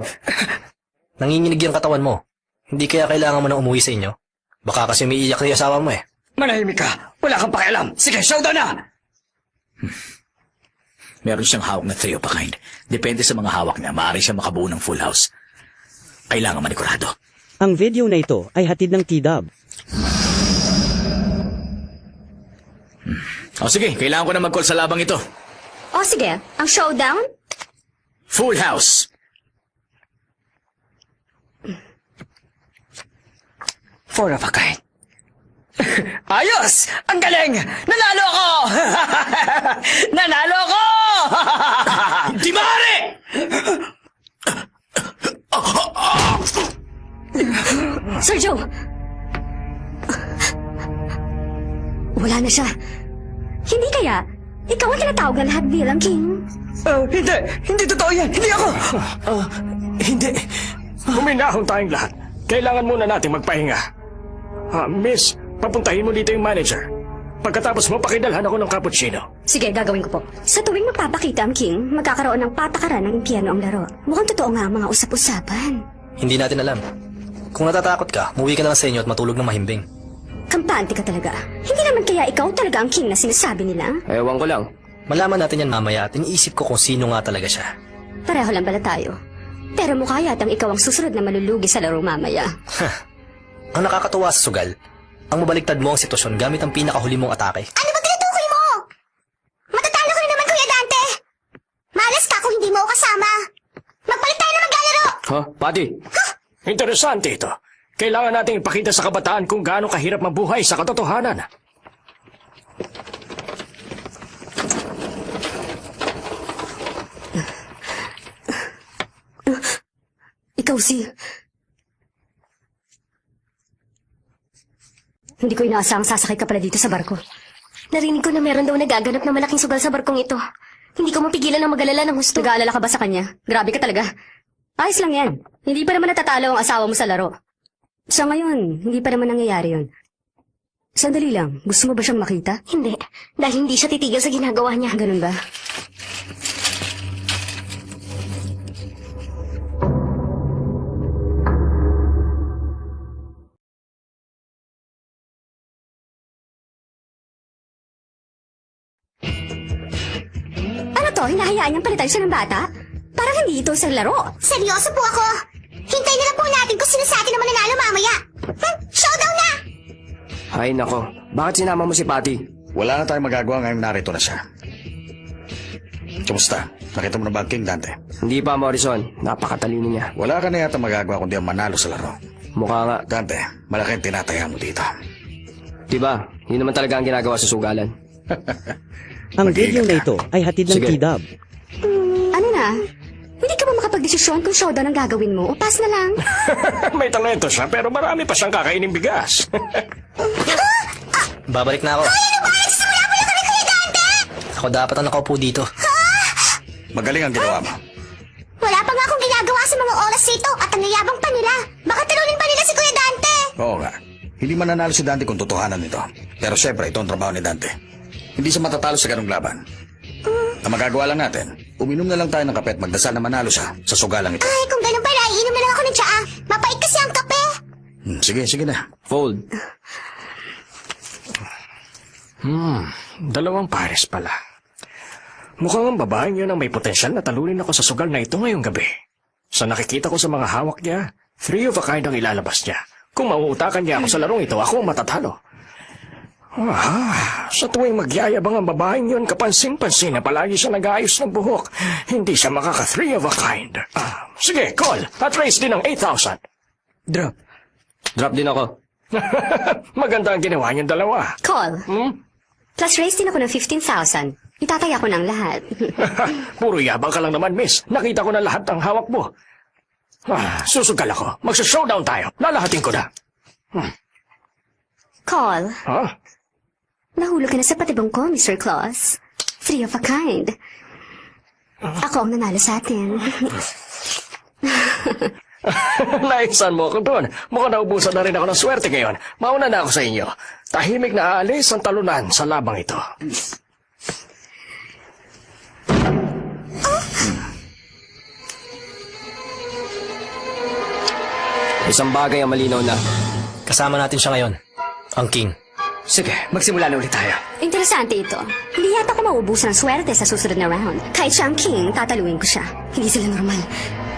Nanginginig yung katawan mo. Hindi kaya kailangan mo na umuwi sa inyo? Baka kasi may iyak na yung asawa mo eh. Manahimik ka. Wala kang pakialam. Sige, showdown na! Meron siyang hawak na 3 of a kind. Depende sa mga hawak niya, maaari siya makabuo ng full house. Kailangan manigurado. Ang video na ito ay hatid ng Tidab. O sige, kailangan ko na mag-call sa labang ito. O sige, ang showdown? Full house. Four of a kind. Ayos! Ang galing! Nanalo ako! Nanalo ako! Di maaari! Sergio! Wala na siya. Hindi kaya, ikaw ang tinatawag na lahat bilang King? Hindi! Hindi totoo yan! Hindi ako! Hindi. Huminahon tayong lahat. Kailangan muna natin magpahinga. Miss, papuntahin mo dito yung manager. Pagkatapos mo, pakidalhan ako ng cappuccino. Sige, gagawin ko po. Sa tuwing magpapakita ang King, magkakaroon ng patakaran ng impyerno ang laro. Mukhang totoo nga ang mga usap-usapan. Hindi natin alam. Kung natatakot ka, umuwi ka na lang sa inyo at matulog ng mahimbing. Importante ka talaga. Hindi naman kaya ikaw talaga ang king na sinasabi nila? Ewan ko lang. Malaman natin yan mamaya at iniisip ko kung sino nga talaga siya. Pareho lang pala tayo. Pero mukha yatang ikaw ang susunod na malulugi sa laro mamaya. Ang nakakatuwa sa sugal, ang mabaliktad mo ang sitwasyon gamit ang pinakahuli mong atake. Ano ba tinutukoy mo? Matatalo ka na naman, Kuya Dante! Malas ka kung hindi mo ako kasama. Magpalit tayo na maglalaro! Huh? Buddy? Interesante ito. Kailangan nating ipakita sa kabataan kung gaano kahirap mabuhay sa katotohanan. Ikaw si... Hindi ko inaasahang sasakay ka pala dito sa barko. Narinig ko na meron daw nagaganap na malaking sugal sa barkong ito. Hindi ko mapigilan ang mag-alala ng gusto. Nag-aalala ka ba sa kanya? Grabe ka talaga. Ayos lang yan. Hindi pa naman natatalo ang asawa mo sa laro. Sa ngayon, hindi pa naman nangyayari yun. Sandali lang, gusto mo ba siyang makita? Hindi, dahil hindi siya titigil sa ginagawa niya. Ganun ba? Ano to? Hinahayaan niyang palitan siya ng bata? Parang hindi ito sa laro. Seryoso po ako. Hintayin na lang po natin kung sino sa atin ang mananalo mamaya. Showdown na! Ay nako, bakit sinama mo si Patty? Wala na tayong magagawa ngayong narito na siya. Kumusta? Nakita mo na ba ang King, Dante? Hindi pa, Morrison. Napakatalino niya. Wala ka na yata magagawa kundi ang manalo sa laro. Mukha nga. Dante, malaki ang tinataya mo dito. Diba? Yun naman talaga ang ginagawa sa sugalan. Ang video na ito ay hatid ng Sige. T-Dub. Ano na? Hindi ka ba makapag-desisyon kung showdown ang gagawin mo o pass na lang? May talento siya pero marami pa siyang kakainin bigas. Babalik na ako. Nagsimula mo na kami, Kuya Dante! Ako dapat ang nakaupo dito. Magaling ang ginawa mo. Wala pa nga akong ginagawa sa mga oras nito at ang yayabang pa nila. Baka talunin pa nila si Kuya Dante. Oo nga. Hindi mananalo si Dante kung totohanan nito. Pero syempre, ito ang trabaho ni Dante. Hindi siya matatalo sa ganung laban. Ang magagawa lang natin, uminom na lang tayo ng kape at magdasal na manalo siya sa sugalang ito. Ay, kung ganun pala, iinom na lang ako ng tsaa. Mapait kasi ang kape. Sige na. Fold. Dalawang pares pala. Mukhang ang babaeng yun ang may potensyal na talunin ako sa sugal na ito ngayong gabi. Sa nakikita ko sa mga hawak niya, 3 of a kind ang ilalabas niya. Kung mauutakan niya ako sa larong ito, ako ang matatalo. Sa tuwing magyayabang ang babaeng yun, kapansin-pansin na palagi siya nag-aayos ng buhok. Hindi siya makaka 3 of a kind. Sige, call. At raise din ng 8,000. Drop. Drop din ako. Maganda ang ginawa niyong dalawa. Call. Plus raise din ako ng 15,000. Itataya ko ng lahat. Puro yabang ka lang naman, miss. Nakita ko na lahat ng hawak mo. Susugal ako. Magsa-showdown tayo. Lalahatin ko na. Call. Nahulog ka na sa patibong ko, Mr. Claus. 3 of a kind. Ako ang nanalo sa atin. Naisan mo ako doon. Mukhang naubusan na rin ako ng swerte ngayon. Mauna na ako sa inyo. Tahimik na aalis ang talunan sa labang ito. Isang bagay ang malinaw na. Kasama natin siya ngayon. Ang King. Sige, magsimula na ulit tayo. Interesante ito. Hindi yata ko maubusan ng swerte sa susunod na round. Kahit siya ang king, tataluin ko siya. Hindi sila normal.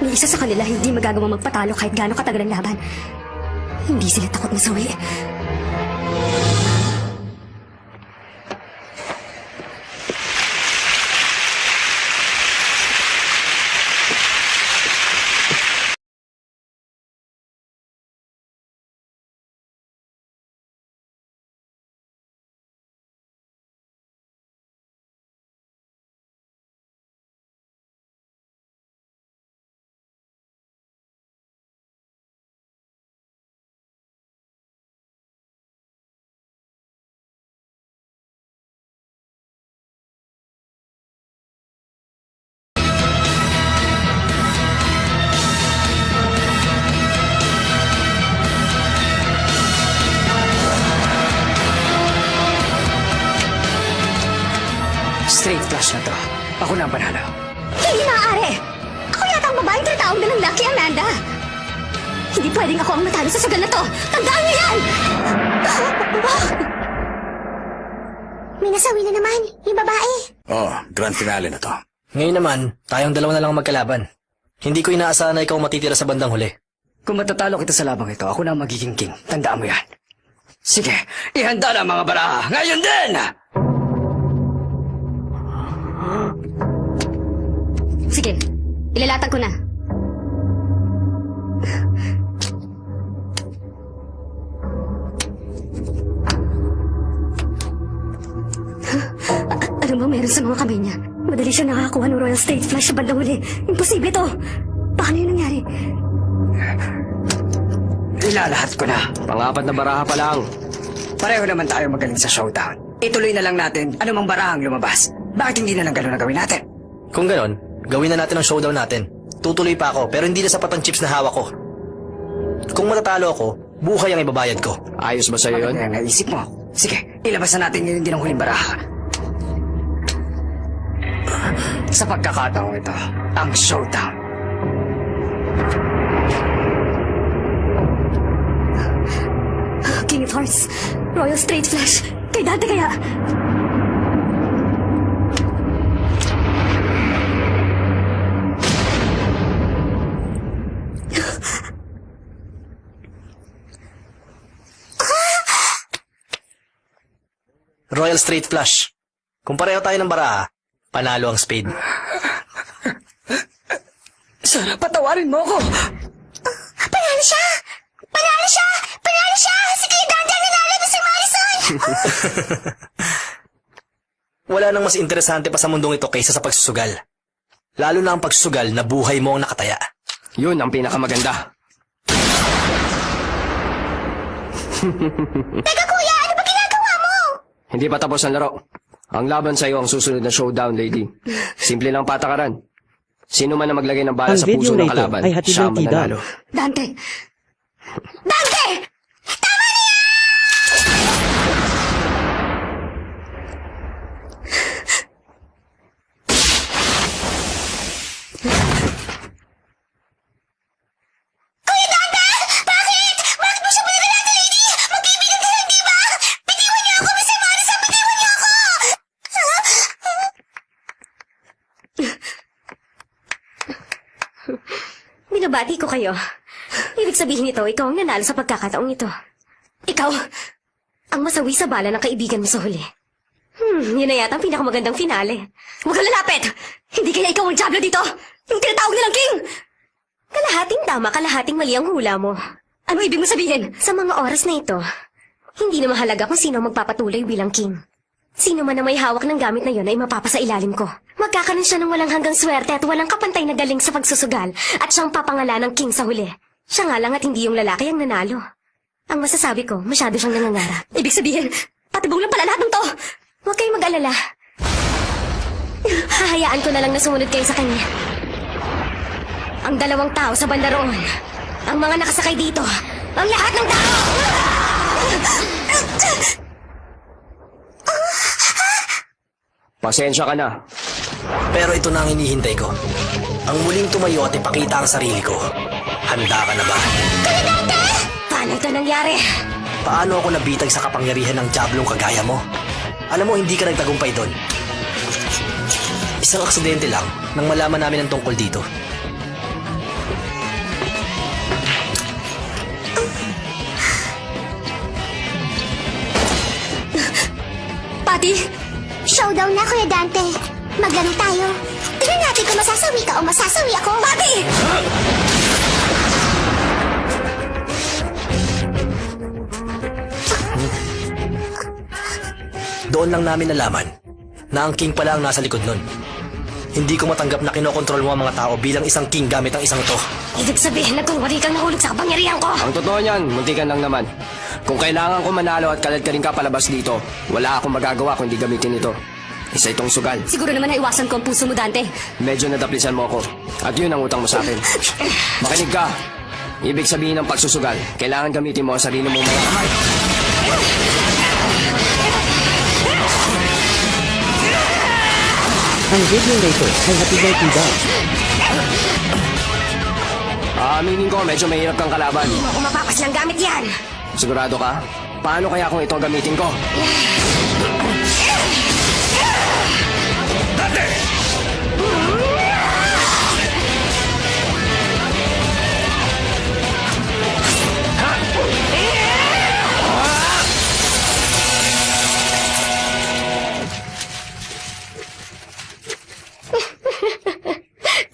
Ni isa sa kanila hindi magagawa magpatalo kahit gaano katagal ang laban. Hindi sila takot masawi. Straight flush na to. Ako na ang panalo. Hindi maaari! Ako yata ang babaeng tinatawag na ng Lucky Amanda. Hindi pwedeng ako ang matalo sa sagal na to. Tandaan niyo yan! masawi na naman, yung babae. Oh, grand finale na to. Ngayon naman, tayong dalawa na lang magkalaban. Hindi ko inaasahan na ikaw matitira sa bandang huli. Kung matatalo kita sa labang ito, ako na ang magiging king. Tandaan mo yan. Sige, ihanda na mga baraha. Ngayon din! Sige, ilalatag ko na. Ano ba meron sa mga kamay niya? Madali siya nakakakuha ng Royal State Flash sa bandang huli. Imposible to. Paano yun nangyari? Ilalahat ko na. Pang-apat na baraha pa lang. Pareho naman tayo magaling sa showdown. Ituloy na lang natin anumang barahang lumabas. Bakit hindi na lang gano'n na gawin natin? Kung ganon, gawin na natin ang showdown natin. Tutuloy pa ako, pero hindi na sapat ang chips na hawak ko. Kung matatalo ako, buhay ang ibabayad ko. Ayos ba sa'yo yun? Ano ang naisip mo? Sige, ilabas na natin ngayon din ang huling baraha. Sa pagkakataong ito, ang showdown. King of Hearts, Royal Straight Flash, kay Dante kaya? Royal Straight Flush. Kung pareho tayo ng baraha, panalo ang spade. Sarah, patawarin mo ako! Panalo siya! Panalo siya! Panalo siya! Si Kuya Dante ang nanalo na si Marison! Wala nang mas interesante pa sa mundong ito kaysa sa pagsusugal. Lalo na ang pagsusugal na buhay mo ang nakataya. Yun ang pinakamaganda. Teka kuya, ano ba ginagawa mo? Hindi pa tapos ang laro. Ang laban sa'yo ang susunod na showdown, lady. Simple lang patakaran. Sino man na maglagay ng bala Ang sa video puso na ng ito kalaban, ay hatid siya ng ang Tidal. mananalo. Dante! Dante! Tama na yan! Kuya Dante! Bakit? Bakit mo siya pinagalaga, lady? Magkaibigan ka lang, di ba? Bitiwan niyo ako, Mr. Marison! Bitiwan niyo ako! Binabati ko kayo. Ibig sabihin nito, ikaw ang nanalo sa pagkakataong ito. Ikaw, ang masawi sa bala ng kaibigan mo sa huli. Yun na yata ang pinakamagandang finale. Huwag kang lalapit! Hindi kaya ikaw ang Diablo dito? Yung tinatawag nilang king! Kalahating tama, kalahating mali ang hula mo. Ano ibig mo sabihin? Sa mga oras na ito, hindi na mahalaga kung sino ang magpapatuloy bilang king. Sino man na may hawak ng gamit na yon ay mapapasailalim ko. Magkakaroon siya ng walang hanggang swerte at walang kapantay na galing sa pagsusugal at siyang papangalan ng king sa huli. Siya nga lang at hindi yung lalaki ang nanalo. Ang masasabi ko, masyado siyang nangangarap. Ibig sabihin, patibong lang pala lahat ng to. Huwag kayong mag-alala. Hahayaan ko na lang na sumunod kayo sa kanya. Ang dalawang tao sa banda roon, ang mga nakasakay dito, ang lahat ng tao! Pasensya ka na. Pero ito na ang hinihintay ko. Ang muling tumayo at ipakita ang sarili ko. Handa ka na ba? Paano ito nangyari? Paano ako nabitag sa kapangyarihan ng Diablong kagaya mo? Alam mo, hindi ka nagtagumpay doon. Isang aksidente lang nang malaman namin ang tungkol dito. Patty! Showdown na, Kuya Dante. Maglaro tayo. Tignan natin kung masasawi ka o masasawi ako. Patty! Doon lang namin nalaman na ang king pala ang nasa likod nun. Hindi ko matanggap na kinokontrol mo ang mga tao bilang isang king gamit ang isang to. Ibig sabihin, nagkunwari kang nahulog sa kapangyarihan ko! Ang totoo niyan, muntikan lang naman. Kung kailangan ko manalo at kalad ka rin ka palabas dito, wala akong magagawa kundi gamitin ito. Isa itong sugal. Siguro naman na iwasan ko ang puso mo, Dante. Medyo nadaplisan mo ako. At yun ang utang mo sa akin. Makinig ka. Ibig sabihin ng pagsusugal, kailangan gamitin mo ang sarili mong mga kamay. Ang video na ito ay hatid ng Tidal. Aaminin ko, medyo mahirap kang kalaban. Hindi mo ako mapapaslang gamit yan! Sigurado ka? Paano kaya kung ito ang gamitin ko? Dante!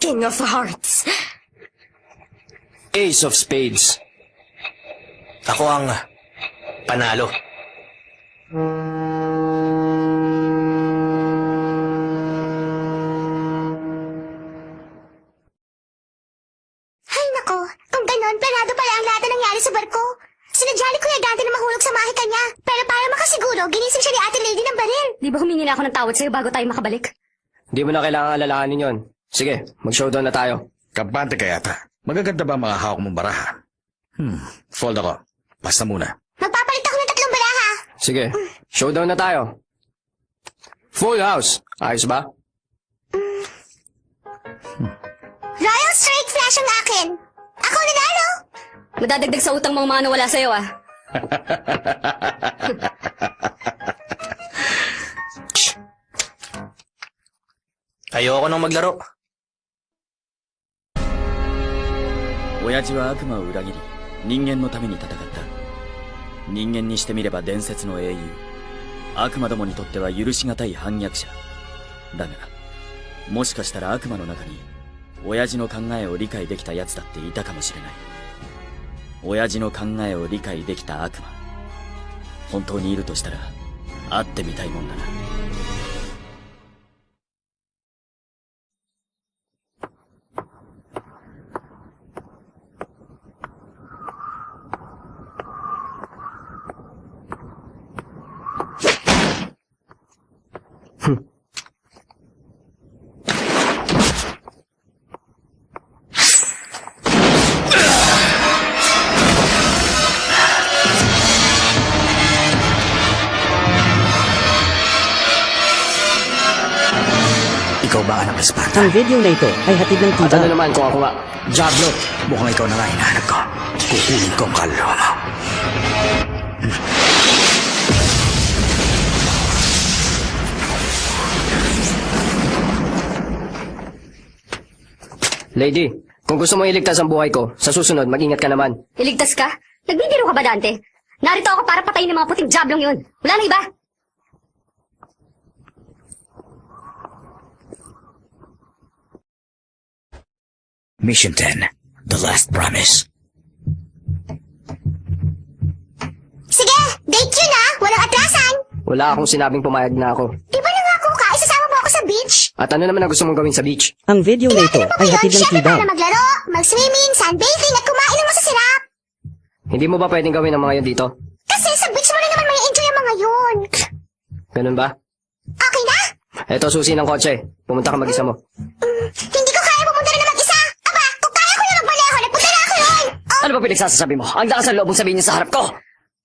King of Hearts. Ace of Spades. Ako ang panalo. Hay nako, kung ganon, planado pala ang lahat na nangyari sa barko. Sinadya ni Kuya Dante na mahulog sa mahika niya. Pero para makasiguro, ginising siya ni Ate Lady ng baril. Di ba humingi na ako ng tawad sa'yo bago tayo makabalik? Hindi mo na kailangan alalahanin yon. Sige, mag-showdown na tayo. Kampante ka yata. Magaganda ba ang mga hawak mong baraha? Fold ako. Basta muna. Magpapalit ako ng 3 baraha. Sige, showdown na tayo. Full house. Ayos ba? Royal Straight Flash ang akin. Ako nanalo. Madadagdag sa utang mga nawala sa'yo, ah. Ayoko nang maglaro. 親父は悪魔を裏切り人間のために戦った。人間にしてみれば伝説の英雄、悪魔どもにとっては許しがたい反逆者だが、もしかしたら悪魔の中に親父の考えを理解できた奴だっていたかもしれない。親父の考えを理解できた悪魔、本当にいるとしたら会ってみたいもんだな。Ikaw ba anak ni Sparta? Ang video na ito ay hatid ng At ano tida. naman kung ako nga? Diablo. Mukhang ikaw na nga hinahanap ko. Kukunin ko ang kaluluwa mo. Lady, kung gusto mo iligtas ang buhay ko, sa susunod, mag-ingat ka naman. Iligtas ka? Nagbibiro ka ba, Dante? Narito ako para patayin ng mga puting jablong yun. Wala na iba. Mission 10. The Last Promise. Sige, date yun ah. Walang atrasan. Wala akong sinabing pumayag na ako. Di ba nangako ka? Isasama mo ako sa beach. At ano naman ang gusto mong gawin sa beach? Ang video na ito ay hatid ng Siyempre tida. para maglaro, mag-swimming, sunbathing at kumain ng masasarap. Hindi mo ba pwedeng gawin ang mga yun dito? Kasi sa beach mo na naman may enjoy ang mga yun. Ganun ba? Okay na? Eto, susi ng kotse. Pumunta ka mag-isa mo. Hindi ko kaya pumunta na na mag-isa. Aba, kung kaya ko na magmaneho, nagpunta na ako nun. Ano ba pinagsasasabi mo? Ang lakas ng loob mong sabihin niyo sa harap ko!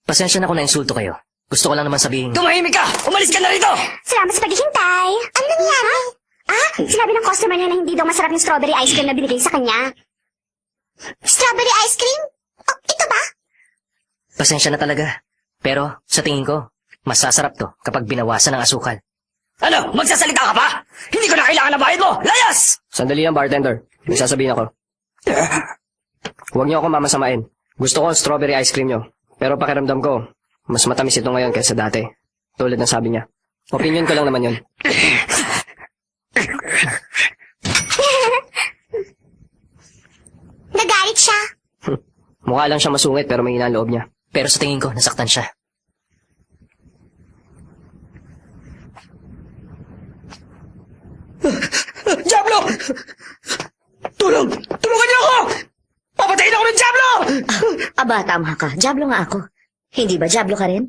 Pasensya na kung na-insulto kayo. Gusto ko lang naman sabihin... Tumahimik ka! Umalis ka na rito! Salamat sa paghihintay. Ano nangyari? Sinabi ng customer niya na hindi daw masarap yung strawberry ice cream na binigay sa kanya. Strawberry ice cream? Oh, ito ba? Pasensya na talaga. Pero, sa tingin ko, mas sasarap to kapag binawasan ng asukal. Ano? Magsasalita ka pa? Hindi ko na kailangan na bayad mo! Layas! Sandali lang, bartender. May sasabihin ako. Huwag niyo ako mamasamain. Gusto ko ang strawberry ice cream niyo. Pero pakiramdam ko, mas matamis ito ngayon kaysa dati. Tulad ng sabi niya. Opinion ko lang naman yun. Nagalit siya. Mukha lang siya masungit pero may ang loob niya. Pero sa tingin ko, nasaktan siya. Diablo! Tulong! Tulungan niyo ako! Papatayin ako ng Diablo! Aba, tama ka. Diablo nga ako. Hindi ba Diablo ka rin?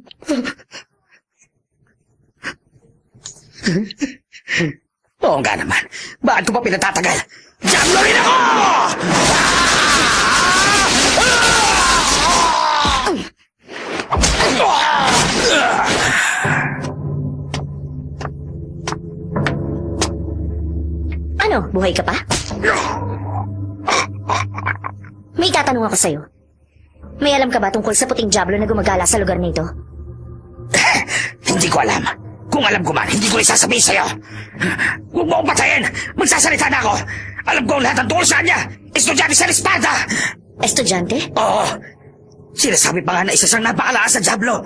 Oo nga naman. Bakit ko pa pinatatagal? Diablo rin ako! Ano, buhay ka pa? May tatanong ako sa'yo. May alam ka ba tungkol sa puting Diablo na gumagala sa lugar na ito? Hindi ko alam. Kung alam ko man, hindi ko isasabihin sa'yo. Huwag mo akong patayin! Magsasalita na ako! Alam ko ang lahat ng tungkol sa kanya! Estudyante sa Espada! Estudyante? Oo! Sinasabi pa nga na isa siyang napakalakas sa Diablo!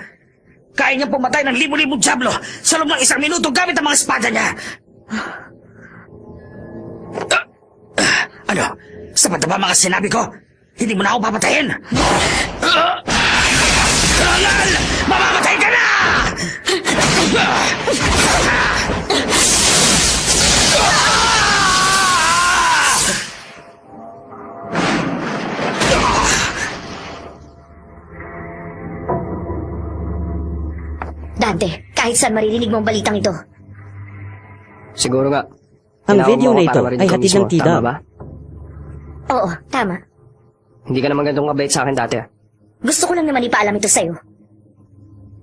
Kaya niyang pumatay ng libo-libong Diablo sa loob ng 1 minuto gamit ang mga espada niya! Ano? Sapat na ba mga sinabi ko? Hindi mo na ako papatayin! Ronald! Mamamatay ka na! Dante, kahit saan maririnig mo ang balitang ito. Siguro nga. Ang Tinawag video mo na ako ito para marinig ay ko hatid mismo. ng Tida. Tama ba? Oo, tama. Hindi ka naman ganitong kabait sa akin dati. Gusto ko lang naman ipaalam ito sa'yo.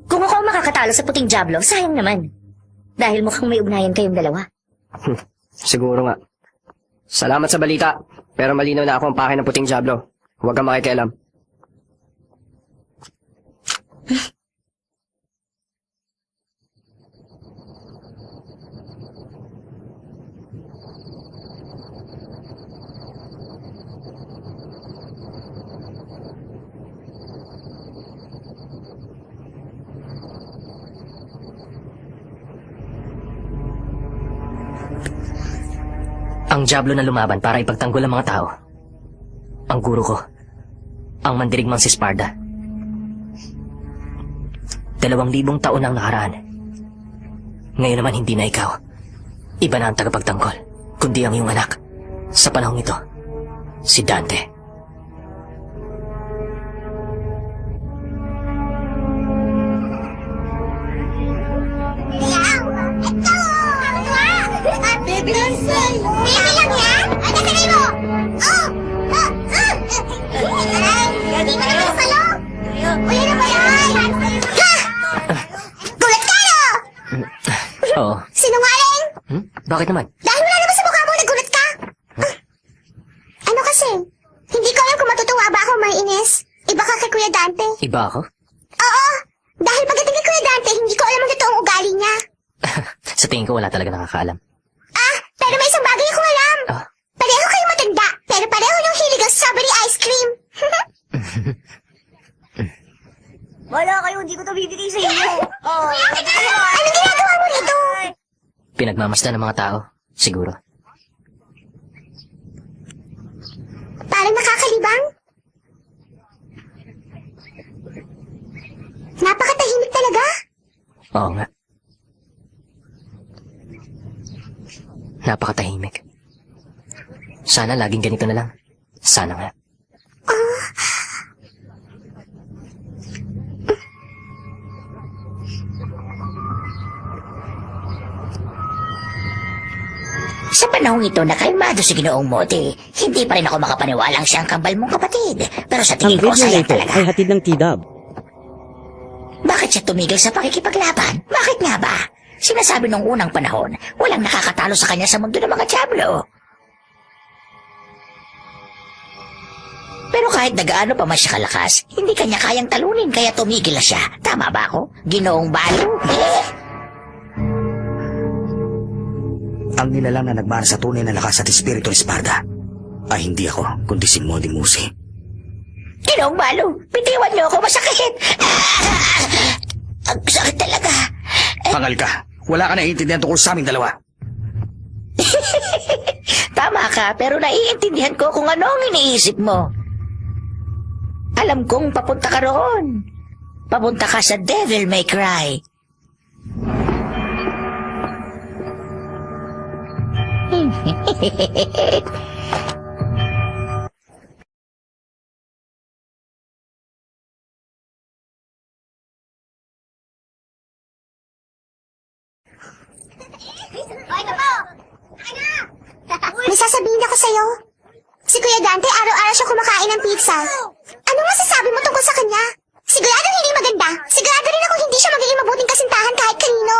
Kung ako ang makakatalo sa puting Diablo, sayang naman. Dahil mukhang may ugnayan kayong dalawa. Siguro nga. Salamat sa balita. Pero malinaw na ako ang pake ng puting Diablo. Huwag kang makikialam. Ang Diablo na lumaban para ipagtanggol ang mga tao. Ang guro ko. Ang mandirigmang si Sparda. 2,000 taon ang nakaraan. Ngayon naman hindi na ikaw. Iba na ang tagapagtanggol, kundi ang iyong anak. Sa panahong ito, si Dante. Baby lang yan? Ano ka mo? Hindi mo naman sa loob. Uy, ano ba yan? Ha! Gulat ka, no? Oo. Sinungaling? Bakit naman? Dahil wala naman sa mukha mo, nagulat ka. Ano kasi? Hindi ko alam kung matutuwa ba ako, Mariines. Iba ka kay Kuya Dante. Iba ako? Oo. Dahil pagdating kay Kuya Dante, hindi ko alam ang totoong ugali niya. Sa tingin ko wala talaga nakakaalam. Pero may isang bagay akong alam. Ah. Pareho kayong matanda, pero pareho niyong hilig ang strawberry ice cream. Wala kayo, hindi ko ito bibigay sa inyo. Anong ginagawa mo rito? Pinagmamasdan ng mga tao, siguro. Parang nakakalibang. Napakatahimik talaga. Oo nga. Napakatahimik. Sana laging ganito na lang. Sana nga. Sa panahong ito, nakalmado si Ginoong Modi. Hindi pa rin ako makapaniwalang siyang kambal mong kapatid. Pero sa Ang tingin ko, video na sayang ito talaga. ay hatid ng T-Dub. Bakit siya tumigil sa pakikipaglaban? Bakit nga ba? Sinasabi nung unang panahon, walang nakakatalo sa kanya sa mundo ng mga Diablo. Pero kahit nagaano pa man siya kalakas, hindi kanya kayang talunin kaya tumigil na siya. Tama ba ako? Ginoong Balo? Ang nilalang na nagmana sa tunay na lakas at espiritu ni Sparda ay hindi ako, kundi si Modi Musi. Ginoong Balo, bitiwan niyo ako, masakit. Ang sakit talaga. Pangal ka. Wala ka naiintindihan tungkol sa aming dalawa. Tama ka, pero naiintindihan ko kung ano ang iniisip mo. Alam kong papunta ka roon. Papunta ka sa Devil May Cry. May sasabihin ako sa'yo. Si Kuya Dante, araw-araw siya kumakain ng pizza. Ano masasabi mo tungkol sa kanya? Sigurado hindi maganda. Sigurado rin ako hindi siya magiging mabuting kasintahan kahit kanino.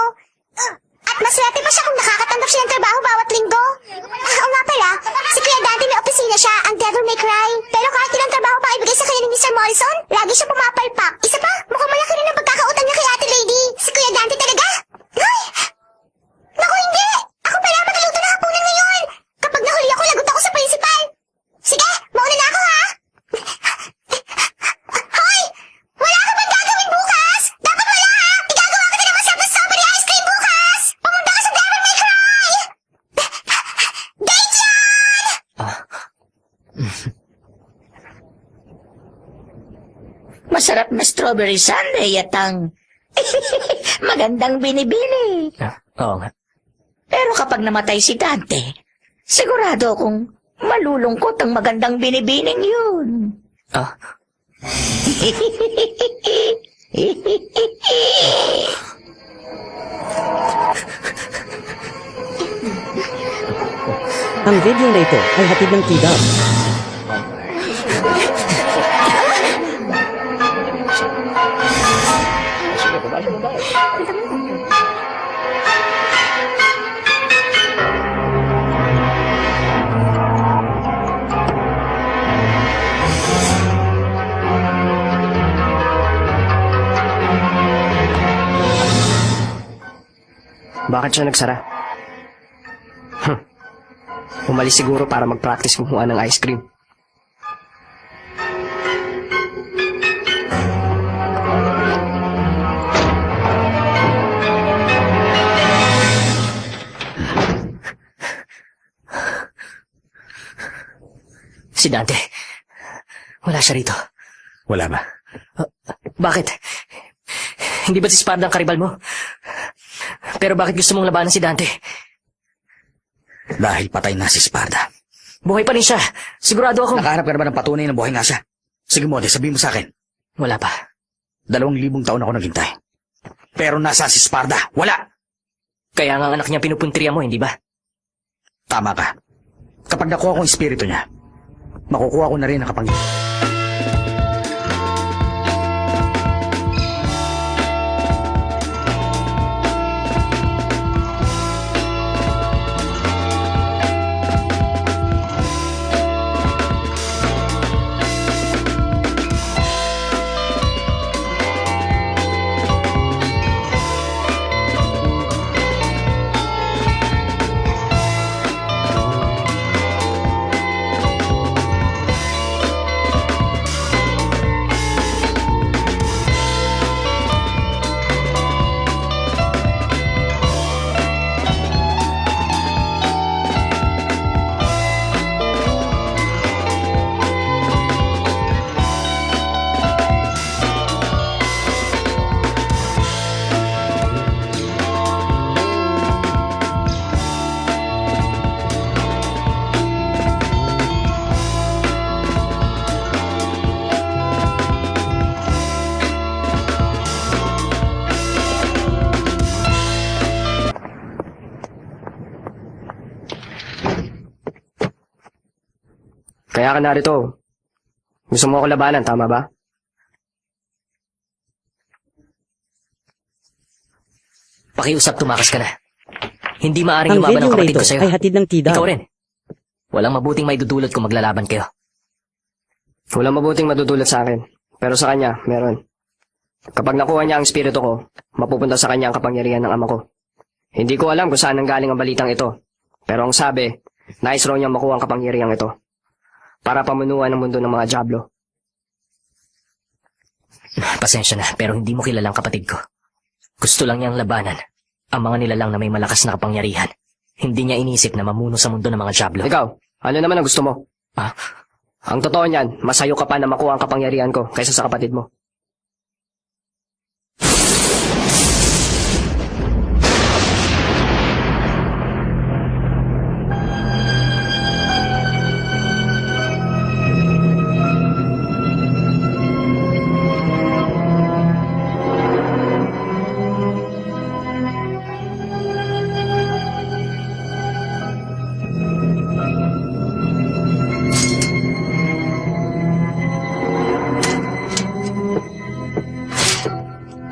At maswerte pa siya kung nakakatanggap siya ng trabaho bawat linggo. Oo nga pala, si Kuya Dante may opisina siya, ang Devil May Cry. Pero kahit ilang trabaho pa ibigay sa kanya ni Mr. Morrison, lagi siya pumapalpak. Isa pa, mukhang malaki rin ang pagkakautang niya kay Ate Lady. Si Kuya Dante talaga. Ay, masarap na strawberry sundae at ang magandang binibini. Oo nga. Pero kapag namatay si Dante, sigurado akong malulungkot ang magandang binibining yun. Ah, Ang video na ito ay hatid ng T-Dub. Bakit siya nagsara? Umalis siguro para mag-practice kumuha ng ice cream. si Dante. Wala siya rito. Wala ba? Bakit? Hindi ba si Sparda ang karibal mo? Pero bakit gusto mong labanan si Dante? Dahil patay na si Sparda. Buhay pa rin siya. Sigurado ako. Nakahanap ka na ba ng patunay na buhay nga siya? Sige, Mode, sabihin mo sa akin. Wala pa. 2,000 taon ako naghintay. Pero nasa si Sparda? Wala! Kaya nga ang anak niya pinupuntirya mo, hindi ba? Tama ka. Kapag nakuha ko ang espiritu niya, makukuha ko na rin ang kapangyarihan. Kaya ka narito. Gusto mo ako labanan, tama ba? Pakiusap, tumakas ka na. Hindi maaaring Ang lumaban video ang na kapatid ito ko sa'yo. ay hatid ng T-Dub. Ikaw rin. Walang mabuting maidudulot kung maglalaban kayo. Walang mabuting madudulot sa akin. Pero sa kanya, meron. Kapag nakuha niya ang espiritu ko, mapupunta sa kanya ang kapangyarihan ng ama ko. Hindi ko alam kung saan nanggaling ang balitang ito. Pero ang sabi, nais raw niyang makuha ang kapangyarihan ito. Para pamunuan ang mundo ng mga Diablo. Pasensya na, pero hindi mo kilalang kapatid ko. Gusto lang niyang labanan ang mga nilalang na may malakas na kapangyarihan. Hindi niya inisip na mamuno sa mundo ng mga Diablo. Ikaw, ano naman ang gusto mo? Ang totoo niyan, masayo ka pa na makuha ang kapangyarihan ko kaysa sa kapatid mo.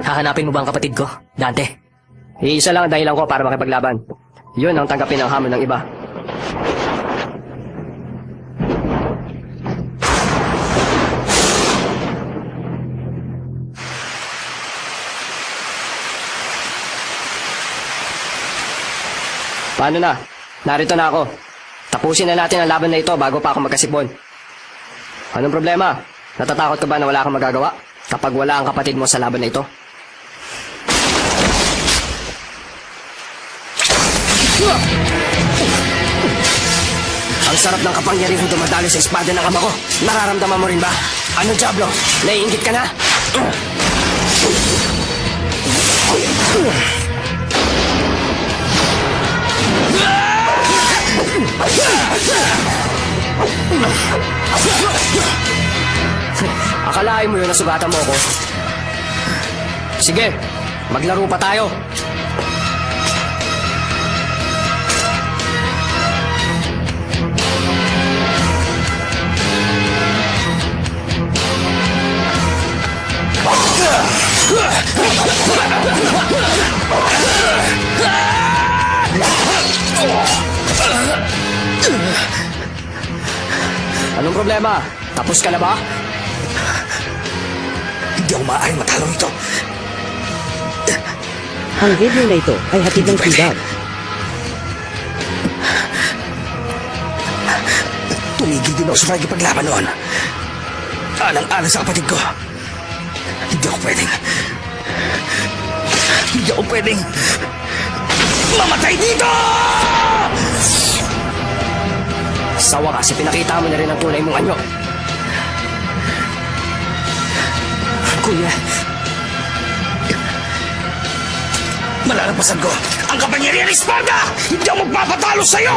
Hahanapin mo ba ang kapatid ko, Dante? Iisa lang ang dahilan ko para makipaglaban. Yun ang tanggapin ng hamon ng iba. Paano na? Narito na ako. Tapusin na natin ang laban na ito bago pa ako magkasipon. Anong problema? Natatakot ka ba na wala kang magagawa kapag wala ang kapatid mo sa laban na ito? Ang sarap ng kapangyarihang dumadalo sa espada ng ama ko. Nararamdaman mo rin ba? Ano, Diablo? Naiingit ka na? Akalain mo yun na sugatan mo ako? Sige, maglaro pa tayo. Anong problema? Tapos ka na ba? Hindi ako maaaring matalo ito. Ang video na ito ay hatid ng TDAB. Tumigil din ako sa pakikipaglaban noon. Alang-alang sa kapatid ko. Hindi ako pwedeng mamatay dito! Sa wakas, pinakita mo na rin ang tunay mong anyo. Kuya, Malalampasan ko ang kapangyarihan ni Sparda! Hindi ako magpapatalo sa'yo!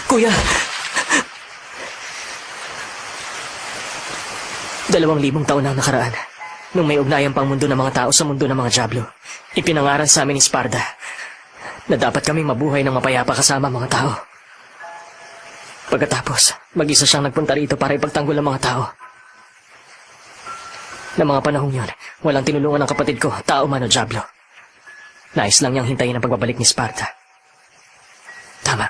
Kuya! 2,000 taon na ang nakaraan, nung may ugnayan pang mundo ng mga tao sa mundo ng mga Diablo. Ipinangaral sa amin ni Sparda na dapat kaming mabuhay ng mapayapa kasama mga tao. Pagkatapos, mag-isa siyang nagpunta rito para ipagtanggol ang mga tao. Na mga panahong yun, walang tinulungan ng kapatid ko, tao man o Diablo. Nais lang niyang hintayin ang pagbabalik ni Sparda. Tama.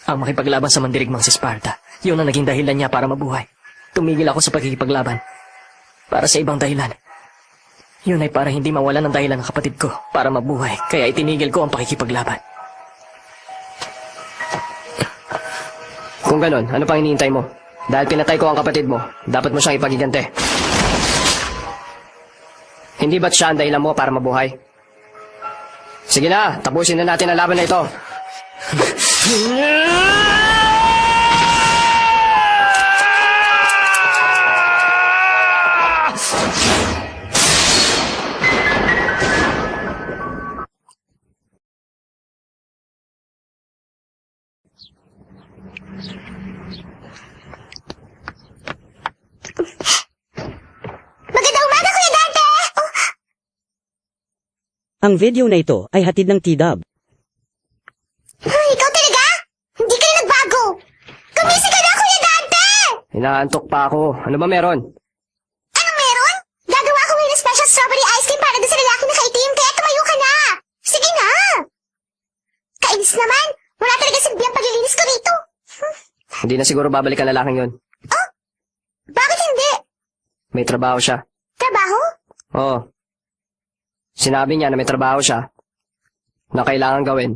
Ang makipaglaban sa mandirigmang si Sparda, yun ang naging dahilan niya para mabuhay. Tumigil ako sa pagkikipaglaban. Para sa ibang dahilan. Yun ay para hindi mawalan ng dahilan ng kapatid ko para mabuhay, kaya itinigil ko ang pakikipaglaban. Kung ganon, ano pang iniintay mo? Dahil pinatay ko ang kapatid mo, dapat mo siyang ipagigante. Hindi ba't siya ang dahilan mo para mabuhay? Sige na, tapusin na natin ang laban na ito. Magandang umaga, Kuya Dante! Ang video na ito ay hatid ng TDAB. Ikaw talaga? Hindi kayo nagbago! Gumising ka na, Kuya Dante! Inaantok pa ako. Ano ba meron? Anong meron? Gagawa ko ngayon ng special strawberry ice cream para doon sa lalaki na kaitim, kaya tumayo ka na! Sige na! Kainis naman! Wala talaga silbi ang paglilinis ko rito! Hindi na siguro babalik ang lalaking yun. Oh? Bakit hindi? May trabaho siya. Trabaho? Oo. Sinabi niya na may trabaho siya na kailangan gawin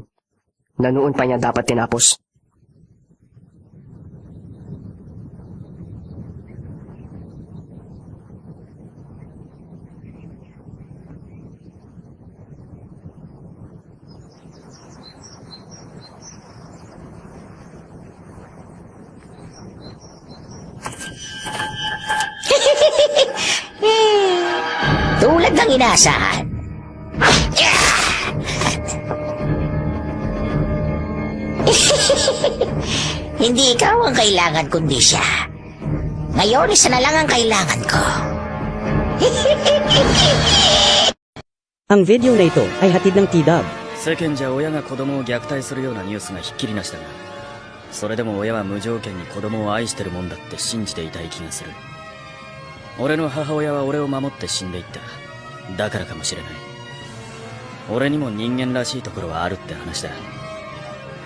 na noon pa niya dapat tinapos. Tulad ng inaasahan. Hindi ikaw ang kailangan kundi siya. Ngayon, isa na lang ang kailangan ko. Ang video na ito ay hatid ng TDAB. 世間じゃ親が子供を虐待するようなニュースがひっきりなしだが、それでも親は無条件に子供を愛してるもんだって信じていたい気がする。俺の母親は俺を守って死んでいった。だからかもしれない。俺にも人間らしいところはあるって話だ。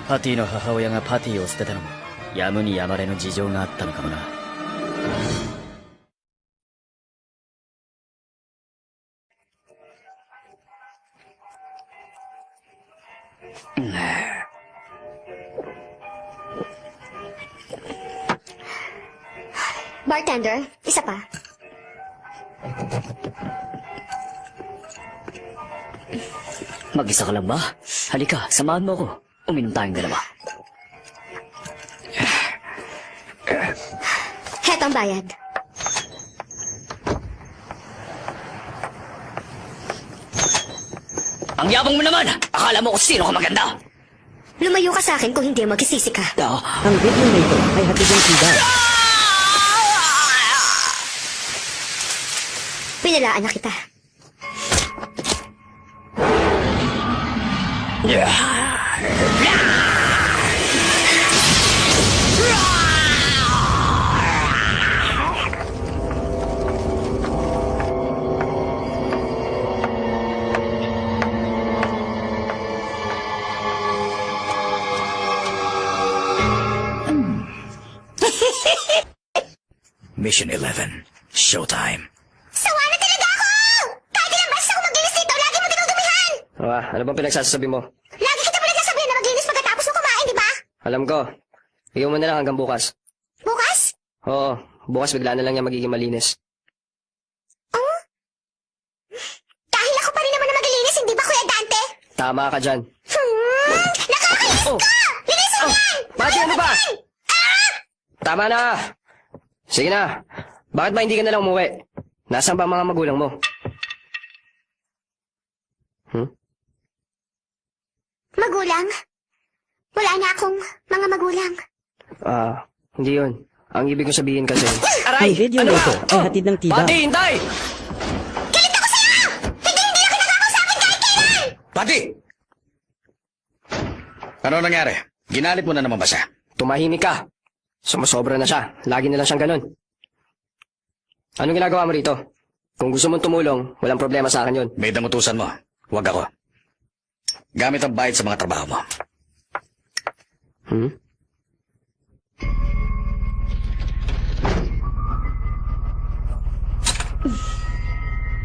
パティの母親がパティを捨てたのも、やむにやまれぬ事情があったのかもな。Bartender, isa pa. Mag-isa ka lang ba? Halika, samahan mo ako. Uminom tayong dalawa. Heto ang bayad. Ang yabang mo naman! Akala mo kung sino ka maganda! Lumayo ka sa akin kung hindi magsisisi ka. Ang video na ito ay hatid ng Tidab. Pinalaan na kita. Mission 11. Showtime. Sawa na talaga ako! Kahit ilang beses ako maglinis dito, lagi mo dinudumihan! Ano bang pinagsasabi mo? Lagi kita pala sasabihin na maglinis pagkatapos mo kumain, di ba? Alam ko. Iyon mo na lang hanggang bukas. Bukas? Oo, bukas bigla na lang niya magiging malinis. Dahil ako pa rin naman na maglinis, hindi ba, Kuya Dante? Tama ka dyan. Nakakainis Oh. ka! Linisin mo yan! Pati, ano ba? Tama na! Sige na. Bakit ba hindi ka na lang umuwi? Nasaan ba ang mga magulang mo? Magulang? Wala na akong mga magulang. Hindi yun. Ang ibig kong sabihin kasi... Ang video na ito ay hatid ng Tidab. Pati, hintay! Galit ako sa'yo! Hindi ako nakakausapin kahit kailan! Pati! Ano nangyari? Ginalit mo na naman ba siya? Tumahimik ka. Sumusobra na siya. Lagi na lang siyang ganun. Anong ginagawa mo rito? Kung gusto mong tumulong, walang problema sa akin yun. May damutusan mo. Huwag ako. Gamit ang bayad sa mga trabaho mo.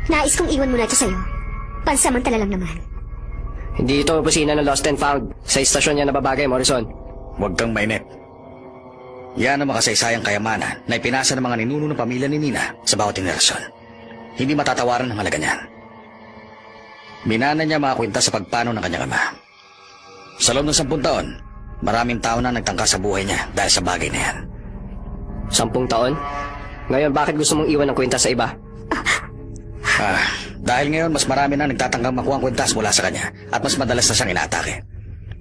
Nais kong iwan muna ito sa'yo. Pansamantala lang naman. Hindi ito opisina ng Lost and Found. Sa istasyon niya nababagay, Morrison. Huwag kang mainip. Yan ang makasaysayang kayamanan na ipinasa ng mga ninuno ng pamilya ni Nina sa bawat henerasyon. Hindi matatawaran ang halaga niyan. Minana niya mga kwenta sa pagpano ng kanyang ama. Sa loob ng 10 taon, maraming tao na nagtangka sa buhay niya dahil sa bagay na yan. 10 taon? Ngayon, bakit gusto mong iwan ng kwenta sa iba? Dahil ngayon mas marami na nagtatangkang makuha ang kwentas mula sa kanya at mas madalas na siyang inaatake.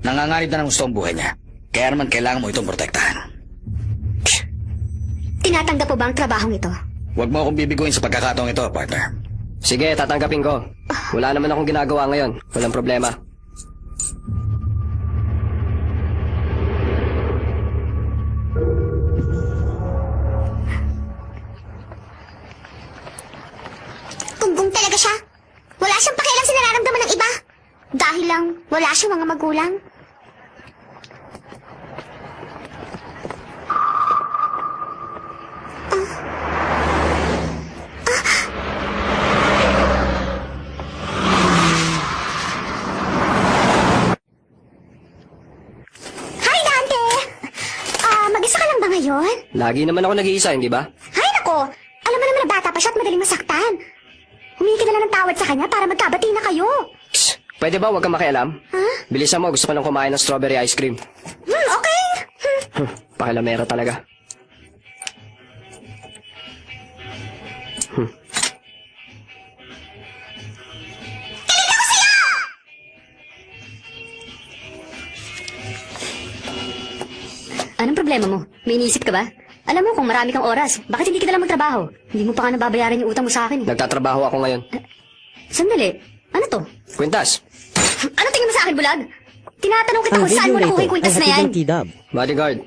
Nanganganib na ng gusto ang buhay niya. Kaya naman kailangan mo itong protektahan. Tinatanggap mo ba ang trabahong ito? Huwag mo akong bibiguin sa pagkakataong ito, partner. Sige, tatanggapin ko. Wala naman akong ginagawa ngayon. Walang problema. Gunggong talaga siya. Wala siyang pakialam sa nararamdaman ng iba. Dahil lang wala siyang mga magulang. Hi, Dante! Mag-isa ka lang ba ngayon? Lagi naman ako nag-iisa, hindi ba? Hay nako! Alam mo naman na bata pa siya at madaling masaktan. Humingi ka na lang ng tawad sa kanya para magkabati na kayo. Psst, pwede ba huwag kang makialam? Bilisan mo, gusto ko lang kumain ng strawberry ice cream. Okay. Pakilamera talaga. Anong problema mo? May iniisip ka ba? Alam mo kung marami kang oras, bakit hindi ka nalang magtrabaho? Hindi mo pa nga nababayaran yung utang mo sa akin. Nagtatrabaho ako ngayon. Sandali, ano to? Kwintas. Ano tingin mo sa akin, bulag? Tinatanong kita Ang kung saan video mo na nakuha ito yung ay kwintas na hatid yan. ng Tidab. Bodyguard.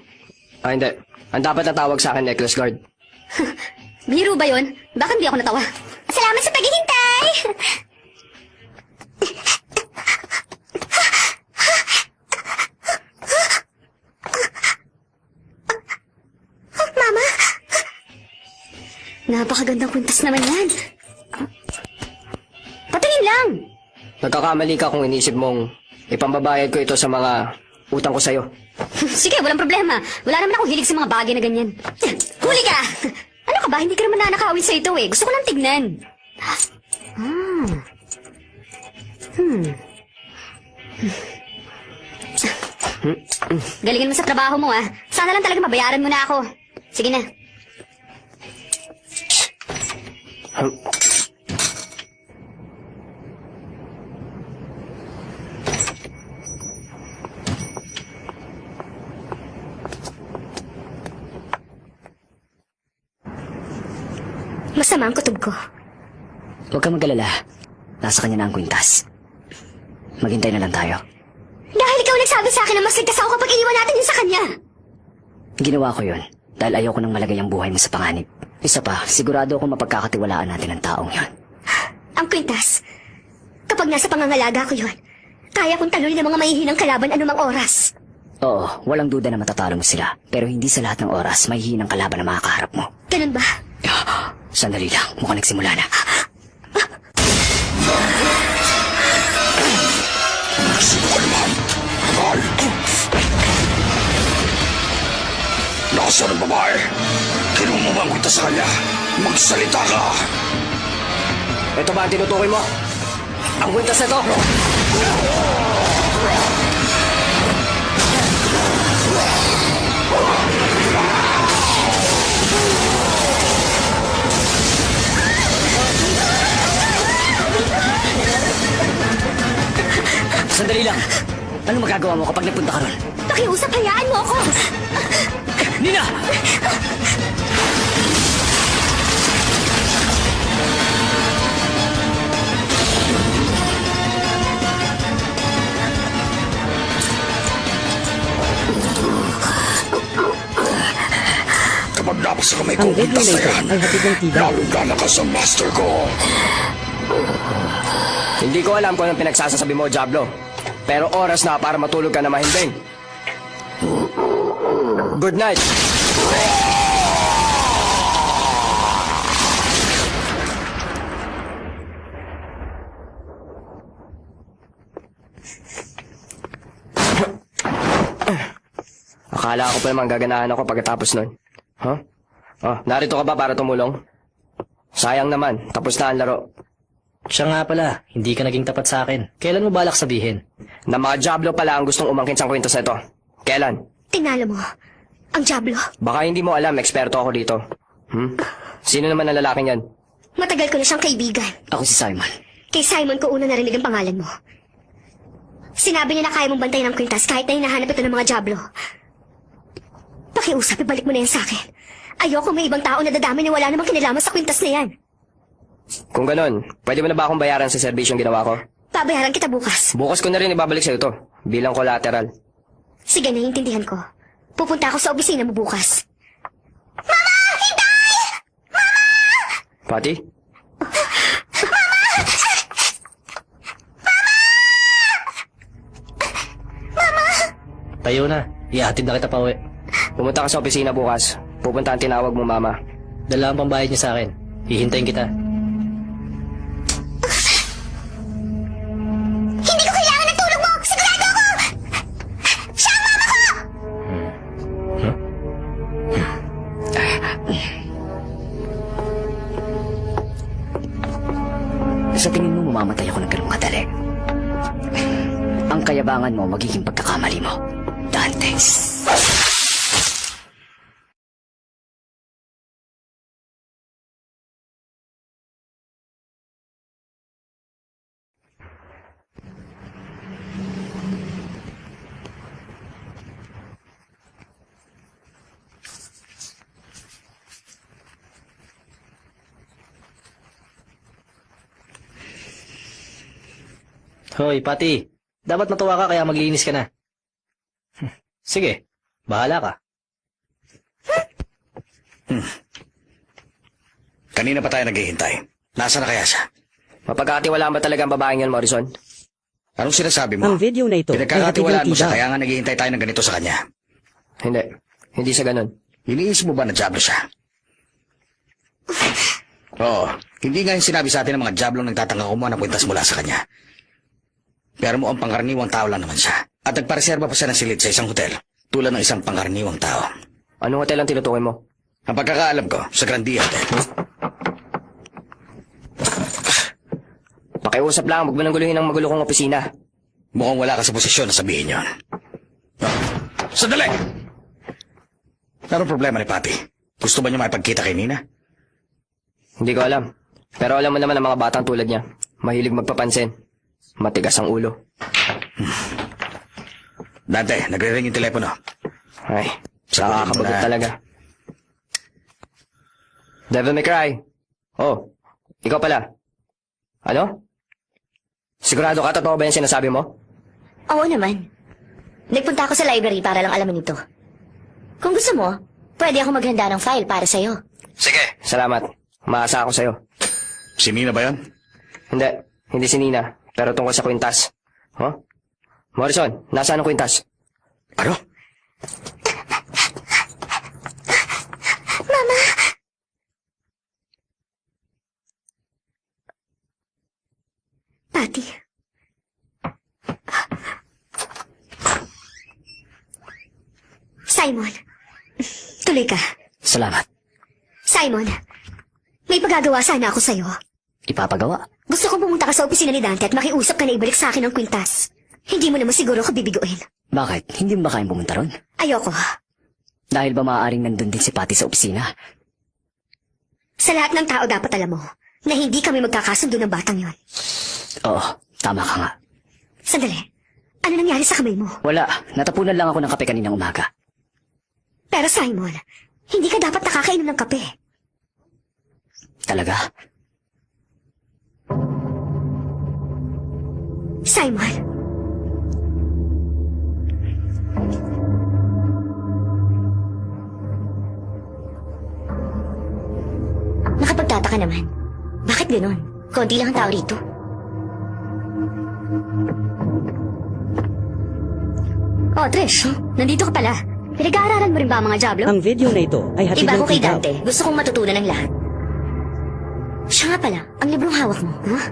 Hindi. Ang dapat na tawag sa akin, necklace guard. Biro ba yun? Bakit hindi ako natawa? Salamat sa paghihintay! Napakagandang kwintas naman yan. Patingin lang. Nagkakamali ka kung inisip mong ipambabayad ko ito sa mga utang ko sa'yo. Sige, walang problema. Wala naman akong hilig sa mga bagay na ganyan. Huli ka! Ano ka ba? Hindi ka naman nanakawin sa ito eh. Gusto ko lang tignan. Galingan mo sa trabaho mo ah. Sana lang talaga mabayaran mo na ako. Sige na. Masama ang kutob ko. Huwag kang mag-alala. Nasa kanya na ang kwintas. Maghintay na lang tayo. Dahil ikaw nagsabi sa akin na mas ligtas ako kapag iniwan natin yun sa kanya. Ginawa ko yun dahil ayoko nang malagay ang buhay mo sa panganib. Isa pa, sigurado akong mapagkakatiwalaan natin ang taong yon. Ang kwintas. Kapag nasa pangangalaga ko yun, kaya kong talunin ng mga mahihinang kalaban anumang oras. Oo, walang duda na matatalo mo sila. Pero hindi sa lahat ng oras mahihinang kalaban na makakaharap mo. Ganun ba? Sandali lang, mukhang nagsimula na. Sino ka naman? Kapal! Nasaan ang babae? Kinumubang kita sa kanya. Magsalita ka! Ito ba ang tinutukoy mo? Ang kwintas na ito! Sandali lang. Anong magagawa mo kapag nagpunta ka ron? Pakiusap, hayaan mo ako! Nina! Kapag napasa kamay ko, Ang video pintas na na ito yan. ay hatid ng Tida. Lalong ka sa master ko. Hindi ko alam kung anong pinagsasasabi mo, Diablo. Pero oras na para matulog ka na mahimbing. Good night. Akala ko pa naman gaganahan ako pagkatapos nun. Huh? Oh, narito ka ba para tumulong? Sayang naman, tapos na ang laro. Siya nga pala, hindi ka naging tapat sa akin. Kailan mo balak sabihin? Na mga Diablo pala ang gustong umangkin sa kwento sa ito. Kailan? Tinalo mo. Ang Diablo. Baka hindi mo alam, eksperto ako dito. Sino naman ang lalaking yan? Matagal ko na siyang kaibigan. Ako si Simon. Kay Simon ko una narinig ang pangalan mo. Sinabi niya na kaya mong bantayan ang kwintas kahit na hinahanap ito ng mga Diablo. Pakiusap, ibalik mo na yan sa akin. Ayoko may ibang tao na dadami na wala namang kinalaman sa kwintas na yan. Kung ganon, pwede mo na ba akong bayaran sa serbisyong ginawa ko? Babayaran kita bukas. Bukas ko na rin ibabalik sa ito, bilang collateral. Sige, naiintindihan ko. Pupunta ako sa opisina mo bukas. Mama! Hintay! Mama! Pati? Tayo na. Ihatid na kita pa uwi. Pumunta ka sa opisina bukas. Pupunta ang tinawag mo, Mama. Dala ang pambayad niya sa akin. Hihintayin kita. Hindi ko kailangan ng tulong mo! Sigurado ako! Siya ang mama ko! Sa tingin mo mamamatay ako ng ganung kadali. Ang kayabangan mo magiging pagkakamali mo, Dante. Hoy, Pati. Dapat matuwa ka kaya maglinis ka na. Sige, bahala ka. Kanina pa tayo naghihintay. Nasaan na kaya siya? Mapagkakatiwalaan ba talaga ang babaeng yan, Morrison? Anong sinasabi mo? Ang video na ito ay hatid ng Pinagkakatiwalaan mo siya Tida. kaya nga naghihintay tayo ng ganito sa kanya. Hindi. Hindi sa ganun. Iniisip mo ba na Diablo siya? Oo, hindi nga yung sinabi sa atin ng mga diablong nagtatangka kumuha ng kwintas mula sa kanya. Pero mukhang pangkaraniwang tao lang naman siya. At nagpareserba pa siya ng silid sa isang hotel, tulad ng isang pangkaraniwang tao. Anong hotel ang tinutukoy mo? Ang pagkakaalam ko, sa Grandia Hotel. Pakiusap lang, huwag mo nang guluhin ang magulo kong opisina. Mukhang wala ka sa posisyon na sabihin yon. Sandali! Anong problema ni Papi? Gusto ba niya makipagkita kay Nina? Hindi ko alam. Pero alam mo naman ang mga batang tulad niya. Mahilig magpapansin. Matigas ang ulo. Dante, nagre-ring yung telepono. Ay, nakakabagot talaga. Devil May Cry. Oh, ikaw pala. Ano? Sigurado ka, totoo ba yung sinasabi mo? Oo naman. Nagpunta ako sa library para lang alamin ito. Kung gusto mo, pwede ako maghanda ng file para sa'yo. Sige. Salamat. Maasa ako sa'yo. Si Nina ba yan? Hindi si Nina. Pero tungkol sa kwintas. Huh? Morrison, nasaan ang kwintas? Ano? Mama! Patty. Simon. Tuloy ka. Salamat. Simon, may pagagawa sana ako sa'yo. Ipapagawa? Gusto kong pumunta ka sa opisina ni Dante at makiusap ka na ibalik sa akin ang kwintas. Hindi mo naman siguro ako bibiguin. Bakit? Hindi mo ba kayang pumunta ron? Ayoko. Dahil ba maaaring nandun din si Patty sa opisina? Sa lahat ng tao dapat alam mo na hindi kami magkakasundo ng batang yon. Oo, tama ka nga. Sandali. Ano nangyari sa kamay mo? Wala, natapunan lang ako ng kape kaninang umaga. Pero Simon, hindi ka dapat nakakainom ng kape. Talaga? Simon. Nakapagtataka naman. Bakit ganon? Konti lang ang tao rito. Oh, Trish, nandito ka pala. Pinag-aaralan mo rin ba ang mga Diablo? Ang video na ito ay hatid Iba ng ko kay T-Dub. Dante. Gusto kong matutunan ng lahat. Siya nga pala, ang librong hawak mo. Huh?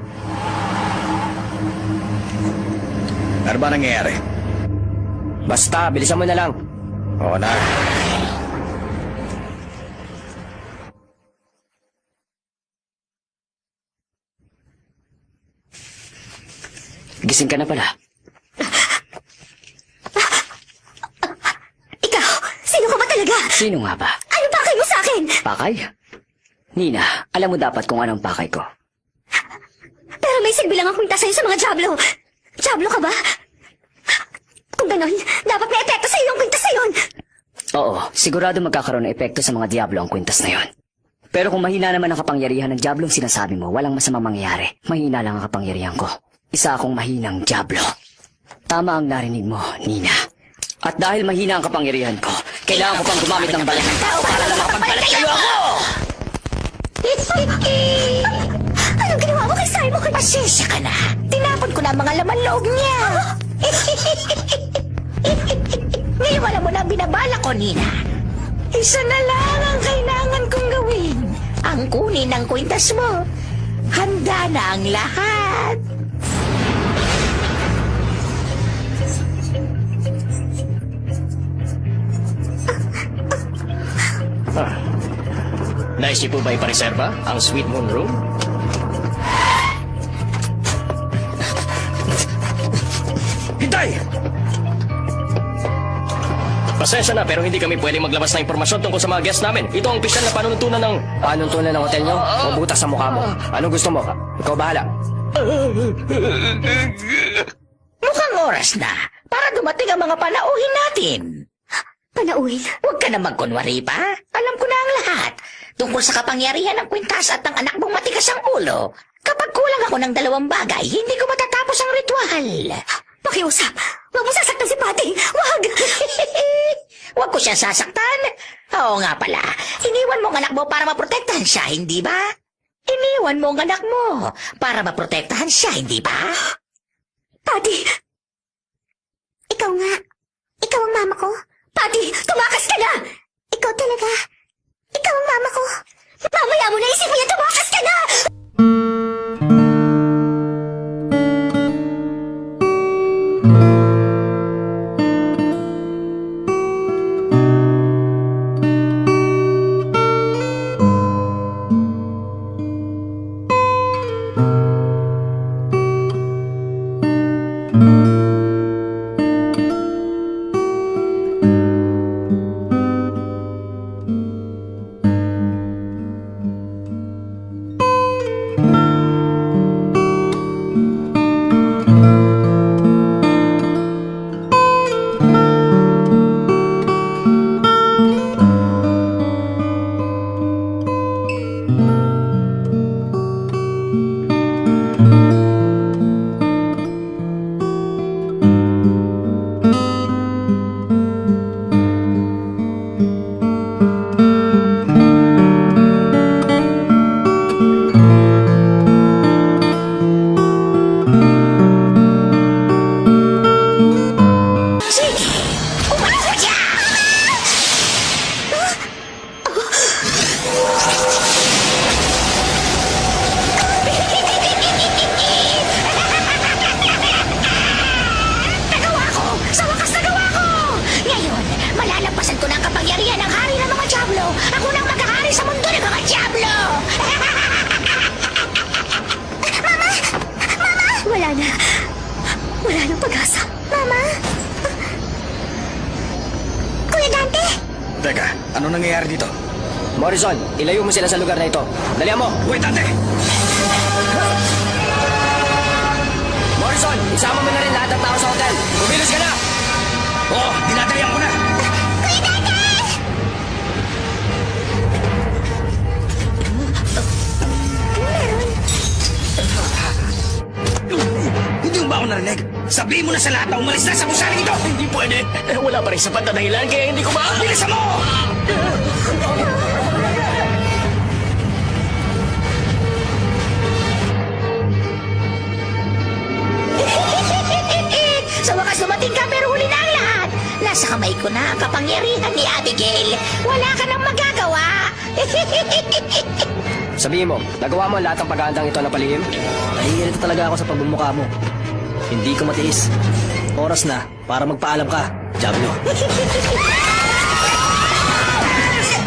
Ano ba nangyayari? Basta, bilisan mo na lang. Oo na. Gising ka na pala. Ikaw, sino ka ba talaga? Sino nga ba? Ano pakay mo sa akin? Pakay? Nina, alam mo dapat kung anong pakay ko. Pero may silbi lang ang kwintas sa'yo sa mga Diablo. Diablo ka ba? Kung ganon, dapat may epekto sa'yo yung kwintas na yun. Oo, sigurado magkakaroon ng epekto sa mga Diablo ang kwintas na yon. Pero kung mahina naman ang kapangyarihan ng Diablong sinasabi mo, walang masamang mangyayari. Mahina lang ang kapangyarihan ko. Isa akong mahinang Diablo. Tama ang narinig mo, Nina. At dahil mahina ang kapangyarihan ko, kailangan ko pang gumamit ng balat ng tao para lang makapagbalat kayo ako! Anong ginawa mo kay Simon? Pasensya ka na. Tinapon ko na ang mga laman loob niya. Ngayon alam mo na ang binabala ko, Nina. Isa na lang ang kailangan kong gawin. Ang kunin ng kwintas mo. Handa na ang lahat. Naisip po ba ipareserba ang Sweet Moon Room? Hintay! Pasensya na, pero hindi kami pwedeng maglabas ng impormasyon tungkol sa mga guests namin. Ito ang opisyal na panuntunan ng... Panuntunan ng hotel nyo? O butas sa mukha mo? Anong gusto mo? Ikaw bahala. Mukhang oras na para dumating ang mga panauhin natin. Panauhin? Huwag ka na magkunwari pa. Alam ko na ang lahat. Tungkol sa kapangyarihan ng kwintas at ng anak mong matigas ang ulo. Kapag kulang ako ng 2 bagay, hindi ko matatapos ang ritual. Pakiusap! Huwag mo sasaktan si Patty! Huwag! Huwag ko siya sasaktan. Oo nga pala. Iniwan mo ang anak mo para maprotektahan siya, hindi ba? Iniwan mo ang anak mo para maprotektahan siya, hindi ba? Patty! Ikaw nga. Ikaw ang mama ko. Patty, tumakas ka na! Ikaw talaga. Ikaw ang mama ko. Mamaya mo na nangyayari sa mundo ng mga Diablo? Wala na. Wala nang pag-asa. Mama? Kuya Dante? Teka, ano nangyayari dito? Morrison, ilayo mo sila sa lugar na ito. Dalihan mo! Wait, Dante! Morrison, isama mo na rin lahat ng tao sa hotel. Kumilos ka na! Oo, dinadalihan ko na! Kuya Dante! Hindi mo ba ako narinig? Sabihin mo na sa lahat na umalis na sa musaling ito! Hindi pwede. Wala pa rin sapat na dahilan kaya hindi ko ba... Bilisan mo! Sa wakas dumating ka pero huli na ang lahat. Nasa kamay ko na ang kapangyarihan ni Abigail. Wala ka nang magagawa. Sabihin mo, nagawa mo ang lahat ng paghahandang ito na palihim? Nahihirito talaga ako sa pagbumukha mo. Hindi ko matiis. Oras na para magpaalam ka, Diablo.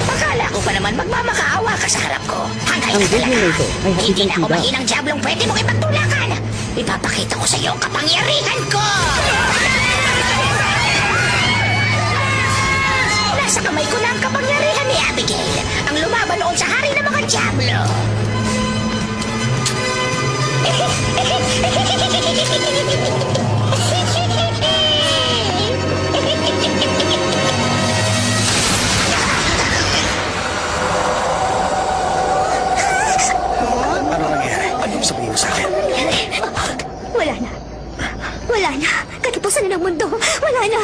Akala ko pa naman magmamakaawa ka sa harap ko. Hanggang Ang ka video na talaga. ito ay hatid Hindi ng na ako tida. mahinang Diablong pwede mong ipagtulakan. Ipapakita ko sa iyo ang kapangyarihan ko. Nasa kamay ko na ang kapangyarihan ni Abigail. Ang lumaban noon sa hari ng mga Diablo. Ano nangyayari? Ano yung sabihin mo sa akin? Wala na. Wala na. Katapusan na ng mundo. Wala na.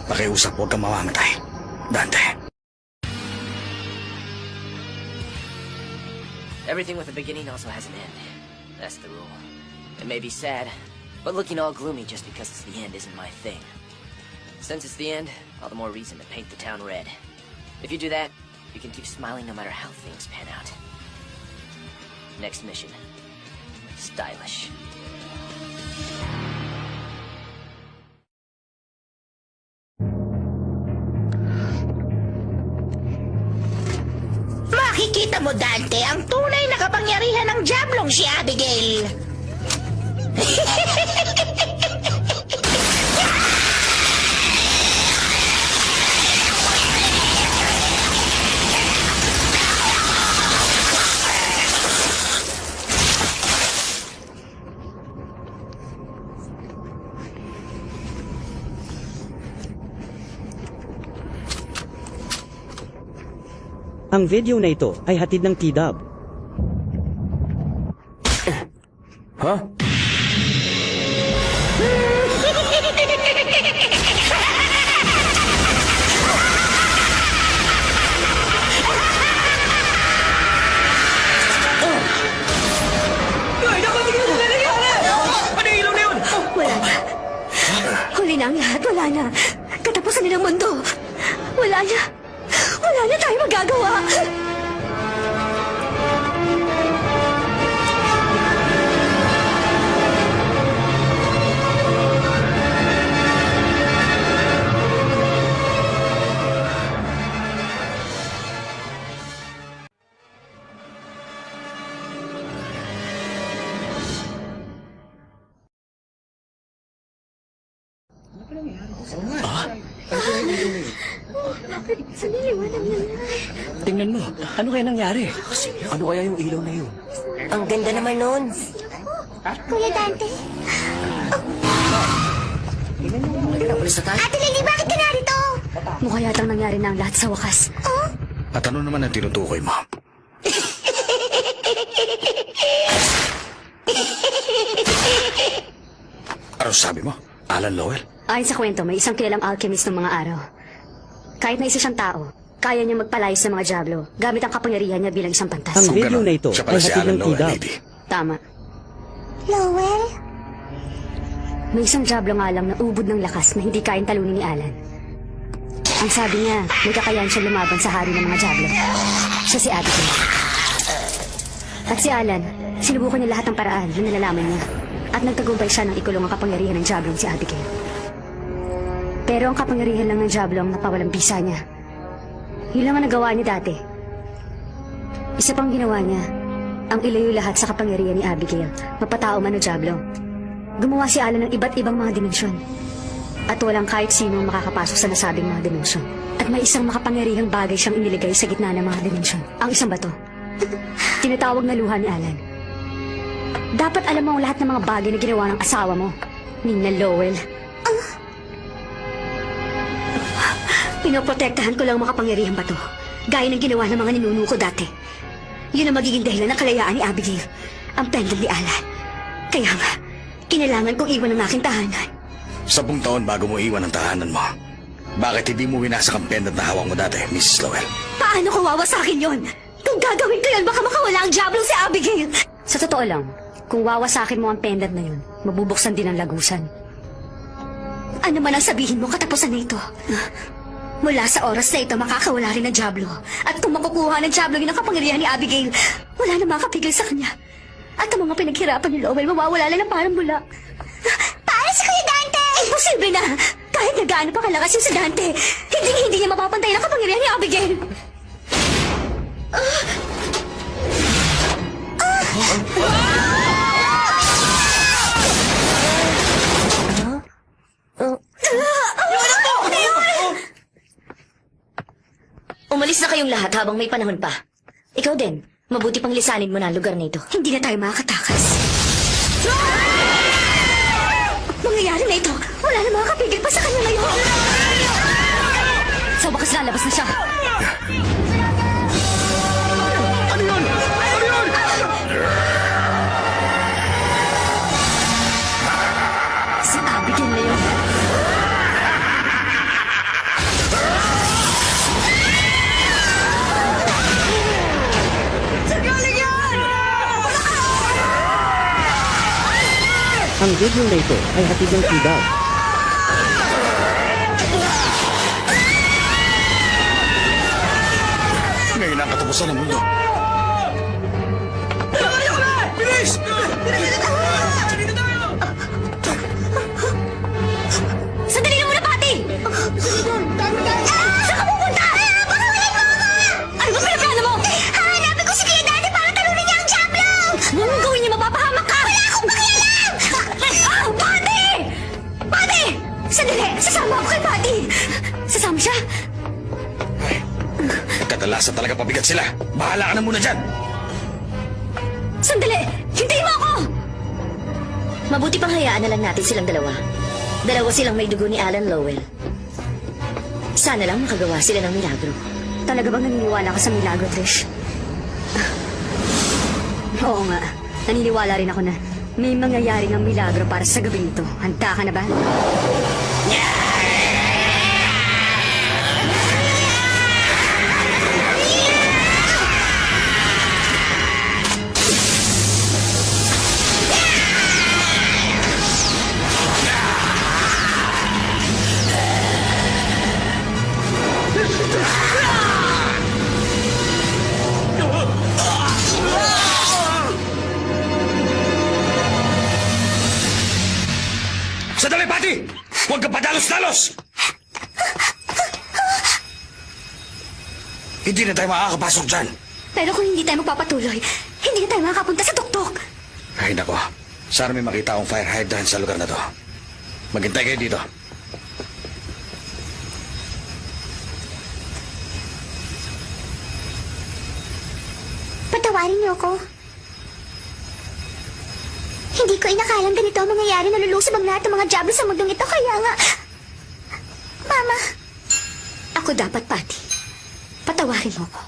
Pakiusap, huwag kang mamamatay. Dante. Everything with a beginning also has an end. That's the rule. It may be sad, but looking all gloomy just because it's the end isn't my thing. Since it's the end, all the more reason to paint the town red. If you do that, you can keep smiling no matter how things pan out. Next mission. Stylish. Makikita mo, Dante, ang tunay na kapangyarihan ng Diablong si Abigail. Ang video na ito ay hatid ng T-Dub. Huh? Wala na. Huli na ang lahat. Wala na. Katapusan na ng mundo. Wala na. Wala na tayo magagawa. Saniliwanag na lang. Tingnan mo, ano kaya nangyari? Ano kaya yung ilaw na yun? Ang ganda naman nun. Kuya Dante. Ate Lily, bakit ka narito? Mukha yatang nangyari na ang lahat sa wakas. Oh? At ano naman ang tinutukoy mo? Ano sabi mo? Alan Lowell? Ayon sa kwento, may isang kilalang alchemist ng mga araw. Kahit na isa siyang tao, kaya niya magpalayas ng mga Diablo gamit ang kapangyarihan niya bilang isang pantas. Ang Kung video ganon, na ito siya ay pala si hatid Alan ng Lowell, T-Dub. lady. Tama. Lowell? May isang Diablo nga lang na ubod ng lakas na hindi kayang talunin ni Alan. Ang sabi niya, may kakayahan siya lumaban sa hari ng mga Diablo. Siya si Abigail. At si Alan, sinubukan niya lahat ng paraan na nalalaman niya. At nagtagumpay siya ng ikulong ang kapangyarihan ng Diablo si Abigail. Pero ang kapangyarihan lang ng Diablo ang napawalang bisa niya. Yun lang ang nagawa niya dati. Isa pang ginawa niya, ang ilayo lahat sa kapangyarihan ni Abigail, mapatao man o Diablo. Gumawa si Alan ng iba't ibang mga dimensyon. At walang kahit sino ang makakapasok sa nasabing mga dimensyon. At may isang makapangyarihang bagay siyang iniligay sa gitna ng mga dimensyon. Ang isang bato. Tinatawag na luha ni Alan. Dapat alam mo ang lahat ng mga bagay na ginawa ng asawa mo, Nina Lowell. Pinoprotektahan ko lang ang makapangyarihang bato, gaya ng ginawa ng mga ninuno ko dati. Yun ang magiging dahilan ng kalayaan ni Abigail, ang pendant ni Alan. Kaya nga, kinailangan kong iwan ang aking tahanan. 10 taon bago mo iwan ang tahanan mo. Bakit hindi mo winasak ang pendant na hawak mo dati, Mrs. Lowell? Paano ko wawasakin yon? Kung gagawin ko yan, baka makawala ang Diablo si Abigail. Sa totoo lang, kung wawasakin mo ang pendant na yun, mabubuksan din ang lagusan. Ano man ang sabihin mo, katapusan na ito. Mula sa oras na ito, makakawala rin ang Diablo. At kung makukuha ng Diablo yun ang kapangyarihan ni Abigail, wala na makapigil sa kanya. At ang mga pinaghirapan ni Lowell, mawawala lang ng parang bula. Para si Kuya Dante! Imposible na! Kahit na gaano pa kalakas yung si Dante, hindi niya mapapantay ang kapangyarihan ni Abigail. Umalis na kayong lahat habang may panahon pa. Ikaw din, mabuti pang lisanin mo na ang lugar na ito. Hindi na tayo makakatakas. Mangyayari na ito. Wala na makakapigil pa sa kanya ngayon. Sa wakas lalabas na siya. Ano yun? Ano yun? Si Abigail na yun. Ang video na ito ay hatid ng T-Dub. Ngayon ang katapusan ng mundo. Sandali lang muna, Patty! Saan ka pupunta? Pakawalan mo ako! Ano ba pinaplano mo? Hanapin ko si Kuya Dante para talunin niya ang Diablo! Huwag mong gawin niya, mapapahamak ka! Wala akong pakialam! Patty! Patty! Sandali! Sasama ako kay Patty! Sasama siya? Kadalasan talaga pabigat sila. Bahala ka na muna dyan. Sandali! Hintayin mo ako! Mabuti pang hayaan na lang natin silang dalawa. Dalawa silang may dugo ni Alan Lowell. Sana lang makagawa sila ng milagro. Talaga bang naniniwala ka sa milagro, Trish? Oo nga. Naniniwala rin ako na may mangyayari ng milagro para sa gabing ito. Handa ka na ba? Sandali, Patty! Huwag ka padalos-dalos! Hindi na tayo makakapasok dyan. Pero kung hindi tayo magpapatuloy, hindi na tayo makakapunta sa tuktok. Ay, nako. Sana may makita akong fire hydrant sa lugar na to. Maghintay kayo dito. Patawarin niyo ako. Hindi ko inakalang ganito ang mangyayari na lulusob ang lahat ng mga Diablo sa mundong ito, kaya nga... Mama. Ako dapat, Patty. Patawarin mo ko.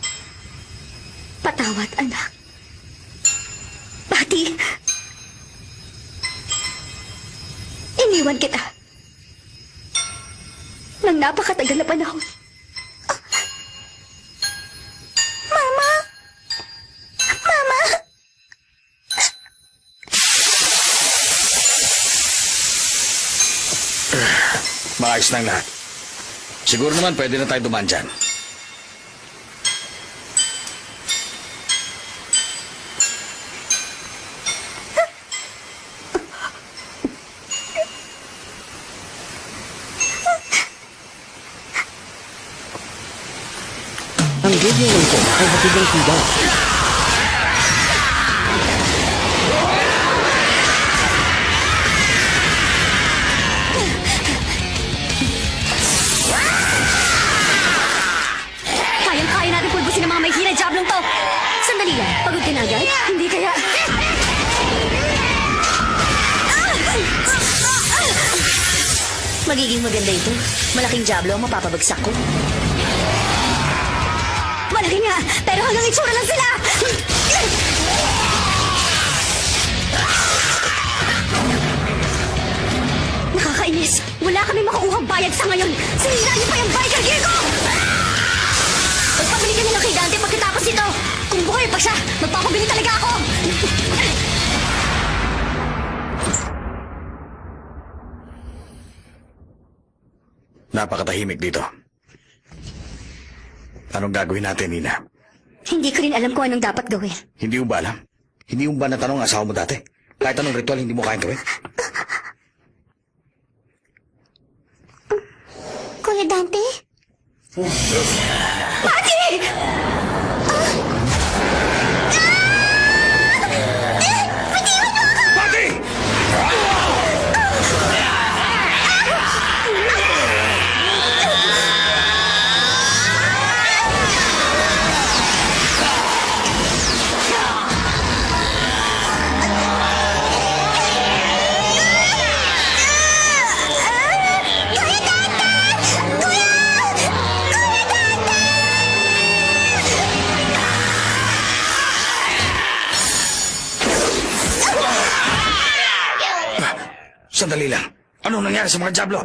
Patawad, anak. Patty. Iniwan kita. Nang napakatagal na panahon. Mama. Mama. Maayos na ang lahat. Siguro naman pwede na tayo dumaan dyan. Ang video na ito ay hatid ng T-Dub. Kayang-kaya natin pulbusin ang mga may hila, Jablong to! Sandali lang, pagod ka na agad? Hindi kaya... Magiging maganda ito. Malaking Diablo ang mapapabagsak ko. Malaki nga, pero hanggang itsura lang sila! Nakakainis! Wala kami makukuhang bayad sa ngayon! Sinira niyo pa yung biker gear ko! Magpabili ka na lang kay Dante pagkatapos ito! Kung buhay pa siya, magpapabili talaga ako! Napakatahimik dito. Anong gagawin natin, Nina? Hindi ko rin alam kung anong dapat gawin. Hindi mo ba alam? Hindi mo ba natanong ang asawa mo dati? Kahit anong ritual, hindi mo kayang gawin? Kuya Dante? Pati! Pati! Sandali lang. Anong nangyari sa mga Diablo?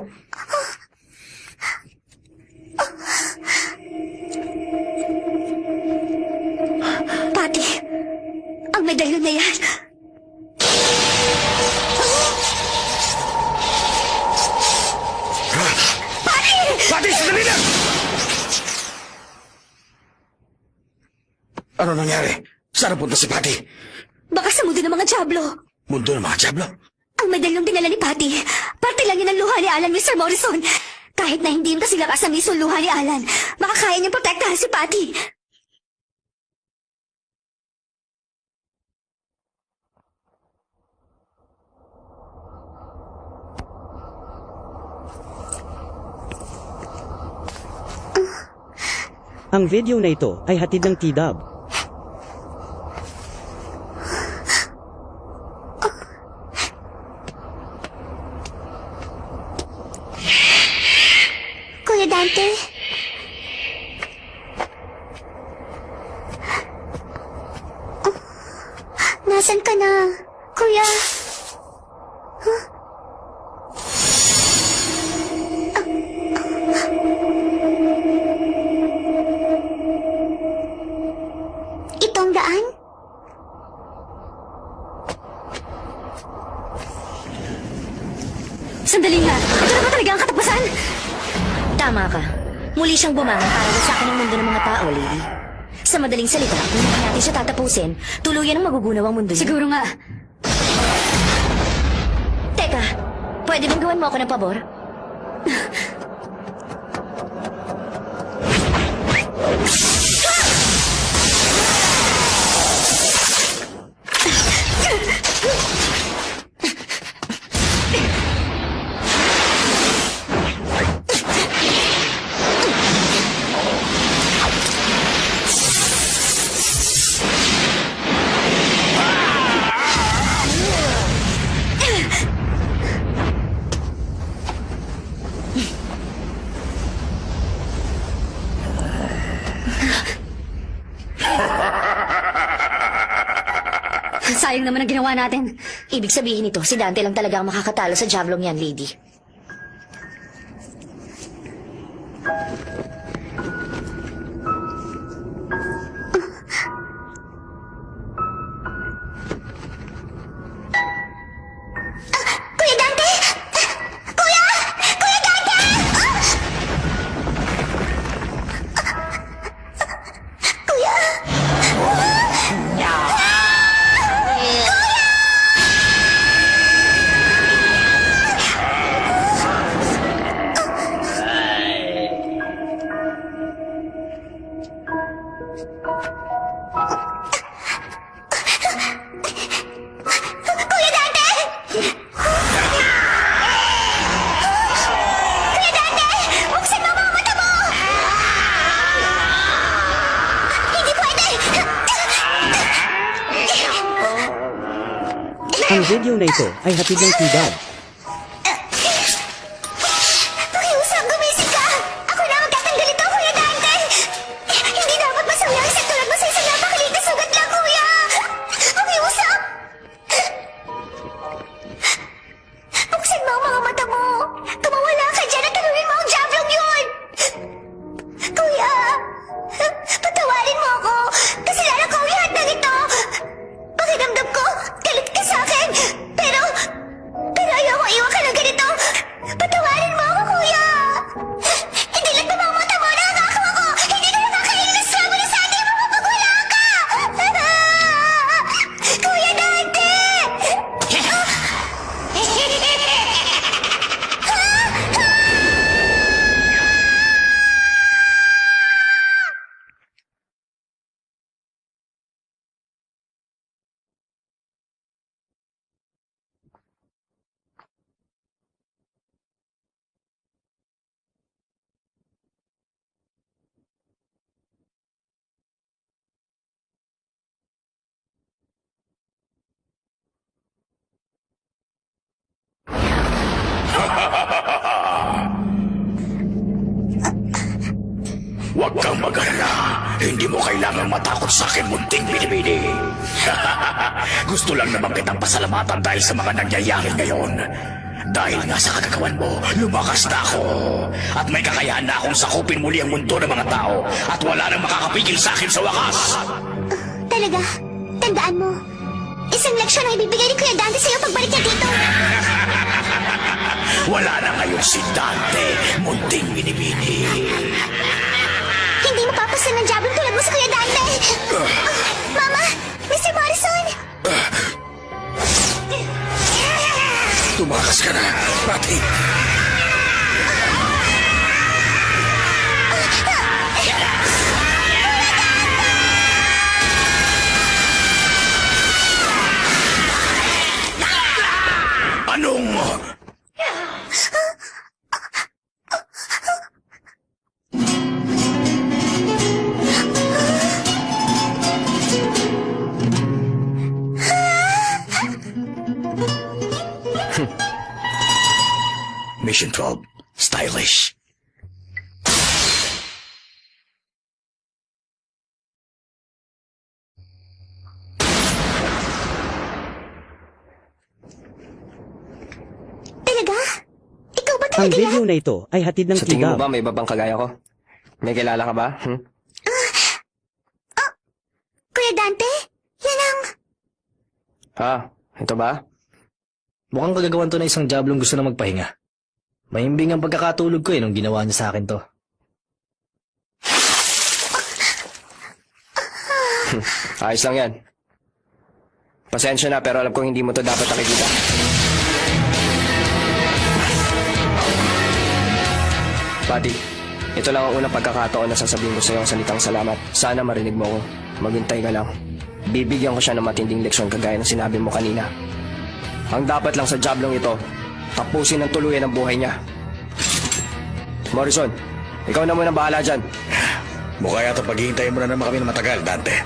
Pati, ang medalyon na yan. Pati! Pati, sandali lang! Ano nangyari? Saan punta si Pati? Baka sa mundo ng mga Diablo. Mundo ng mga Diablo? Ang medalyong dinala ni Patty, parte lang yun ng luha ni Alan, Mr. Morrison. Kahit na hindi yun kasi lakas ang mismong luha ni Alan, makakaya niyang protektahan si Patty. Ang video na ito ay hatid ng T-Dub. Kuya Dante? Nasaan ka na? Kuya? Itong daan? Sandali nga, ito na ba talaga ang katapusan? Tama ka. Muli siyang bumangon para sa akin ng mundo ng mga tao, lady. Sa madaling salita, kung hindi natin siya tatapusin, tuluyan ang magugunaw ang mundo niya. Siguro nga. Teka, pwede bang gawan mo ako ng pabor? Sayang naman ang ginawa natin. Ibig sabihin nito, si Dante lang talaga ang makakatalo sa Javelong yan, lady. Kuya Dante! Kuya! Kuya Dante! Kuya! video na ito ay hatid ng T-Dub. Pakiusap, gumising ka! Ako na magtatanggal ito, Kuya Dante! Hindi dapat masaya ang tulad mo sa isang napakaliit na sugat lang, Kuya! Pakiusap! Buksan mo ang mga mata mo! Tumawala ka dyan at talunin mo ang jablong yun! Kuya! Patawarin mo ako! Kasalanan ko ang lahat ng ito! Pakiramdam ko, galit ka sa akin! Pero ayoko iwan ka ng ganito! Patawarin mo ako, Kuya! Hindi lang mga mata mo nakakawa ko! Hindi ka nakakainis ka muli sa atin mo kapag wala ka! Kuya Dante! Huwag kang mag-alala. Hindi mo kailangang matakot sa akin, munting binibini. Gusto lang naman kitang pasalamatan dahil sa mga nangyayari ngayon. Dahil nga sa kagagawan mo, lumakas na ako. At may kakayahan na akong sakupin muli ang mundo ng mga tao. At wala nang makakapigil sa akin sa wakas. Talaga? Tandaan mo. Isang leksyon ang ibibigay ni Kuya Dante sa'yo pagbalik niya dito. Wala na ngayon si Dante, munting binibini. Hindi mapapasan ng jablong tulad mo sa Kuya Dante. Mama! Mr. Morrison! Tumakas ka na, Pati. Anong... Mission 12, stylish. Talaga? Ikaw ba Ang talaga video na ito ay hatid ng Sa tingin mo T-Dub. ba may babang kagaya ko? May kilala ka ba? Kuya Dante? Yan ang... Ha? Ito ba? Mukhang kagagawan to na isang jablong gusto na magpahinga. Mahimbing ang pagkakatulog ko nung ginawa niya sa akin to. Ayos lang yan. Pasensya na pero alam kong hindi mo to dapat nakikita. Buddy, ito lang ang unang pagkakataon na sasabihin ko sa iyo ang salitang salamat. Sana marinig mo ko. Maghintay ka lang. Bibigyan ko siya ng matinding leksyon kagaya ng sinabi mo kanina. Ang dapat lang sa jablong ito, tapusin ng tuluyan ang buhay niya. Morrison, ikaw na muna bahala dyan. Mukha yata paghihintayin mo na naman kami na matagal, Dante.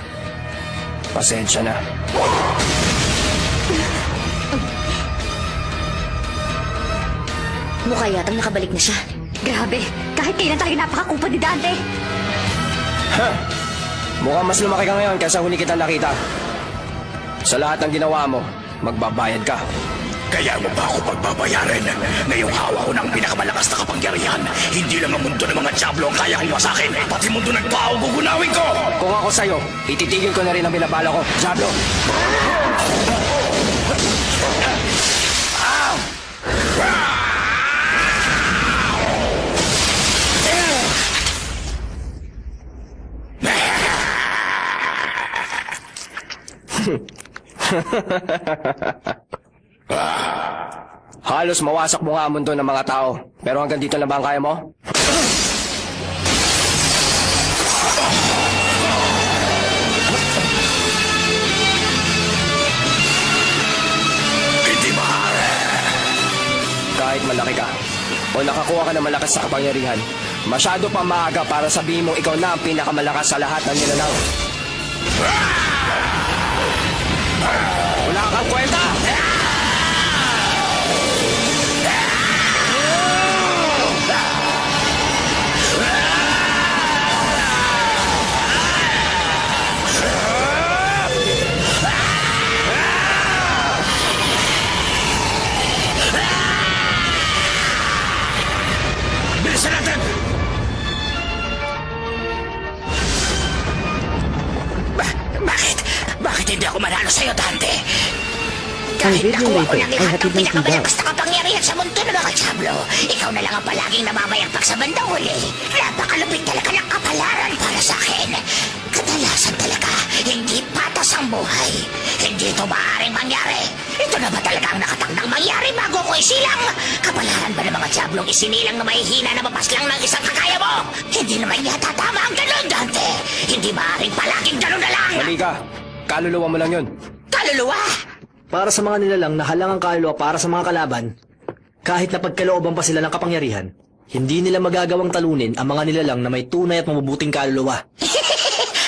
Pasensya na. Mukha yatang nakabalik na siya. Grabe, kahit kailan tayo napakakupa ni Dante. Mukhang mas lumaki ka ngayon kaysa huli kita nakita. Sa lahat ng ginawa mo, magbabayad ka. Kaya mo ba ako pagbabayaran? Ngayong hawa ko ng pinakamalakas na kapangyarihan. Hindi lang ang mundo ng mga Diablo ang kaya kong wasakin. Pati mundo ng tao gugunawin ko! Kung ako sa'yo, ititigil ko na rin ang binabala ko. Diablo! Halos mawasak mo nga ang mundo ng mga tao. Pero hanggang dito na ba ang kaya mo? Hindi maaari. Kahit malaki ka, o nakakuha ka ng malakas sa kapangyarihan, masyado pa maaga para sabihin mong ikaw na ang pinakamalakas sa lahat ng nilalang. Wala kang kwenta! sa'yo, Dante. Ang Kahit video nakuha ko na ito ng ay lahat hatid ng ng pinakamalakas na kapangyarihan sa mundo ng mga Diablo, ikaw na lang ang palaging namamayagpag sa bandang huli. Napakalupit talaga ng kapalaran para sa akin. Kadalasan talaga, hindi patas ang buhay. Hindi ito maaaring mangyari. Ito na ba talaga ang nakatangdang mangyari bago ko isilang? Kapalaran ba ng mga Diablong isinilang na mahihina na mapaslang ng isang kagaya mo? Hindi naman yata tama ang ganun, Dante. Hindi maaaring palaging ganun na lang. Mali ka. Kaluluwa mo lang yun. Kaluluwa! Para sa mga nilalang na halangang kaluluwa para sa mga kalaban, kahit na pagkalooban pa sila ng kapangyarihan, hindi nila magagawang talunin ang mga nilalang na may tunay at mabubuting kaluluwa.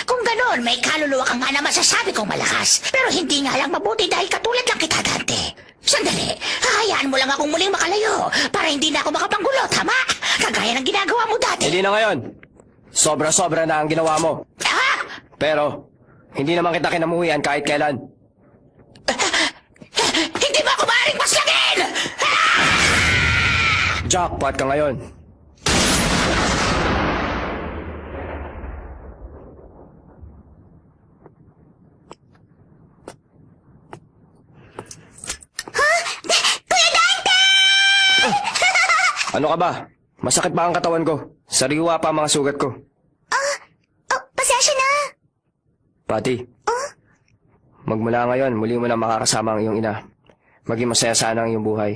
Kung ganon, may kaluluwa ka nga na masasabi kong malakas. Pero hindi nga lang mabuti dahil katulad lang kita, Dante. Sandali, hahayaan mo lang akong muling makalayo para hindi na ako makapanggulo, tama? Kagaya ng ginagawa mo dati. Hindi na ngayon. Sobra-sobra na ang ginawa mo. Ah! Pero, hindi naman kita kinamuhian kahit kailan. Hindi mo ako maaaring paslagin! Jackpot ka ngayon. Kuya Dante! Ano ka ba? Masakit ba ang katawan ko? Sariwa pa ang mga sugat ko. Pasensya na. Pati. Magmula ngayon, muli mo na makakasama ang iyong ina. Maging masaya sana ang iyong buhay.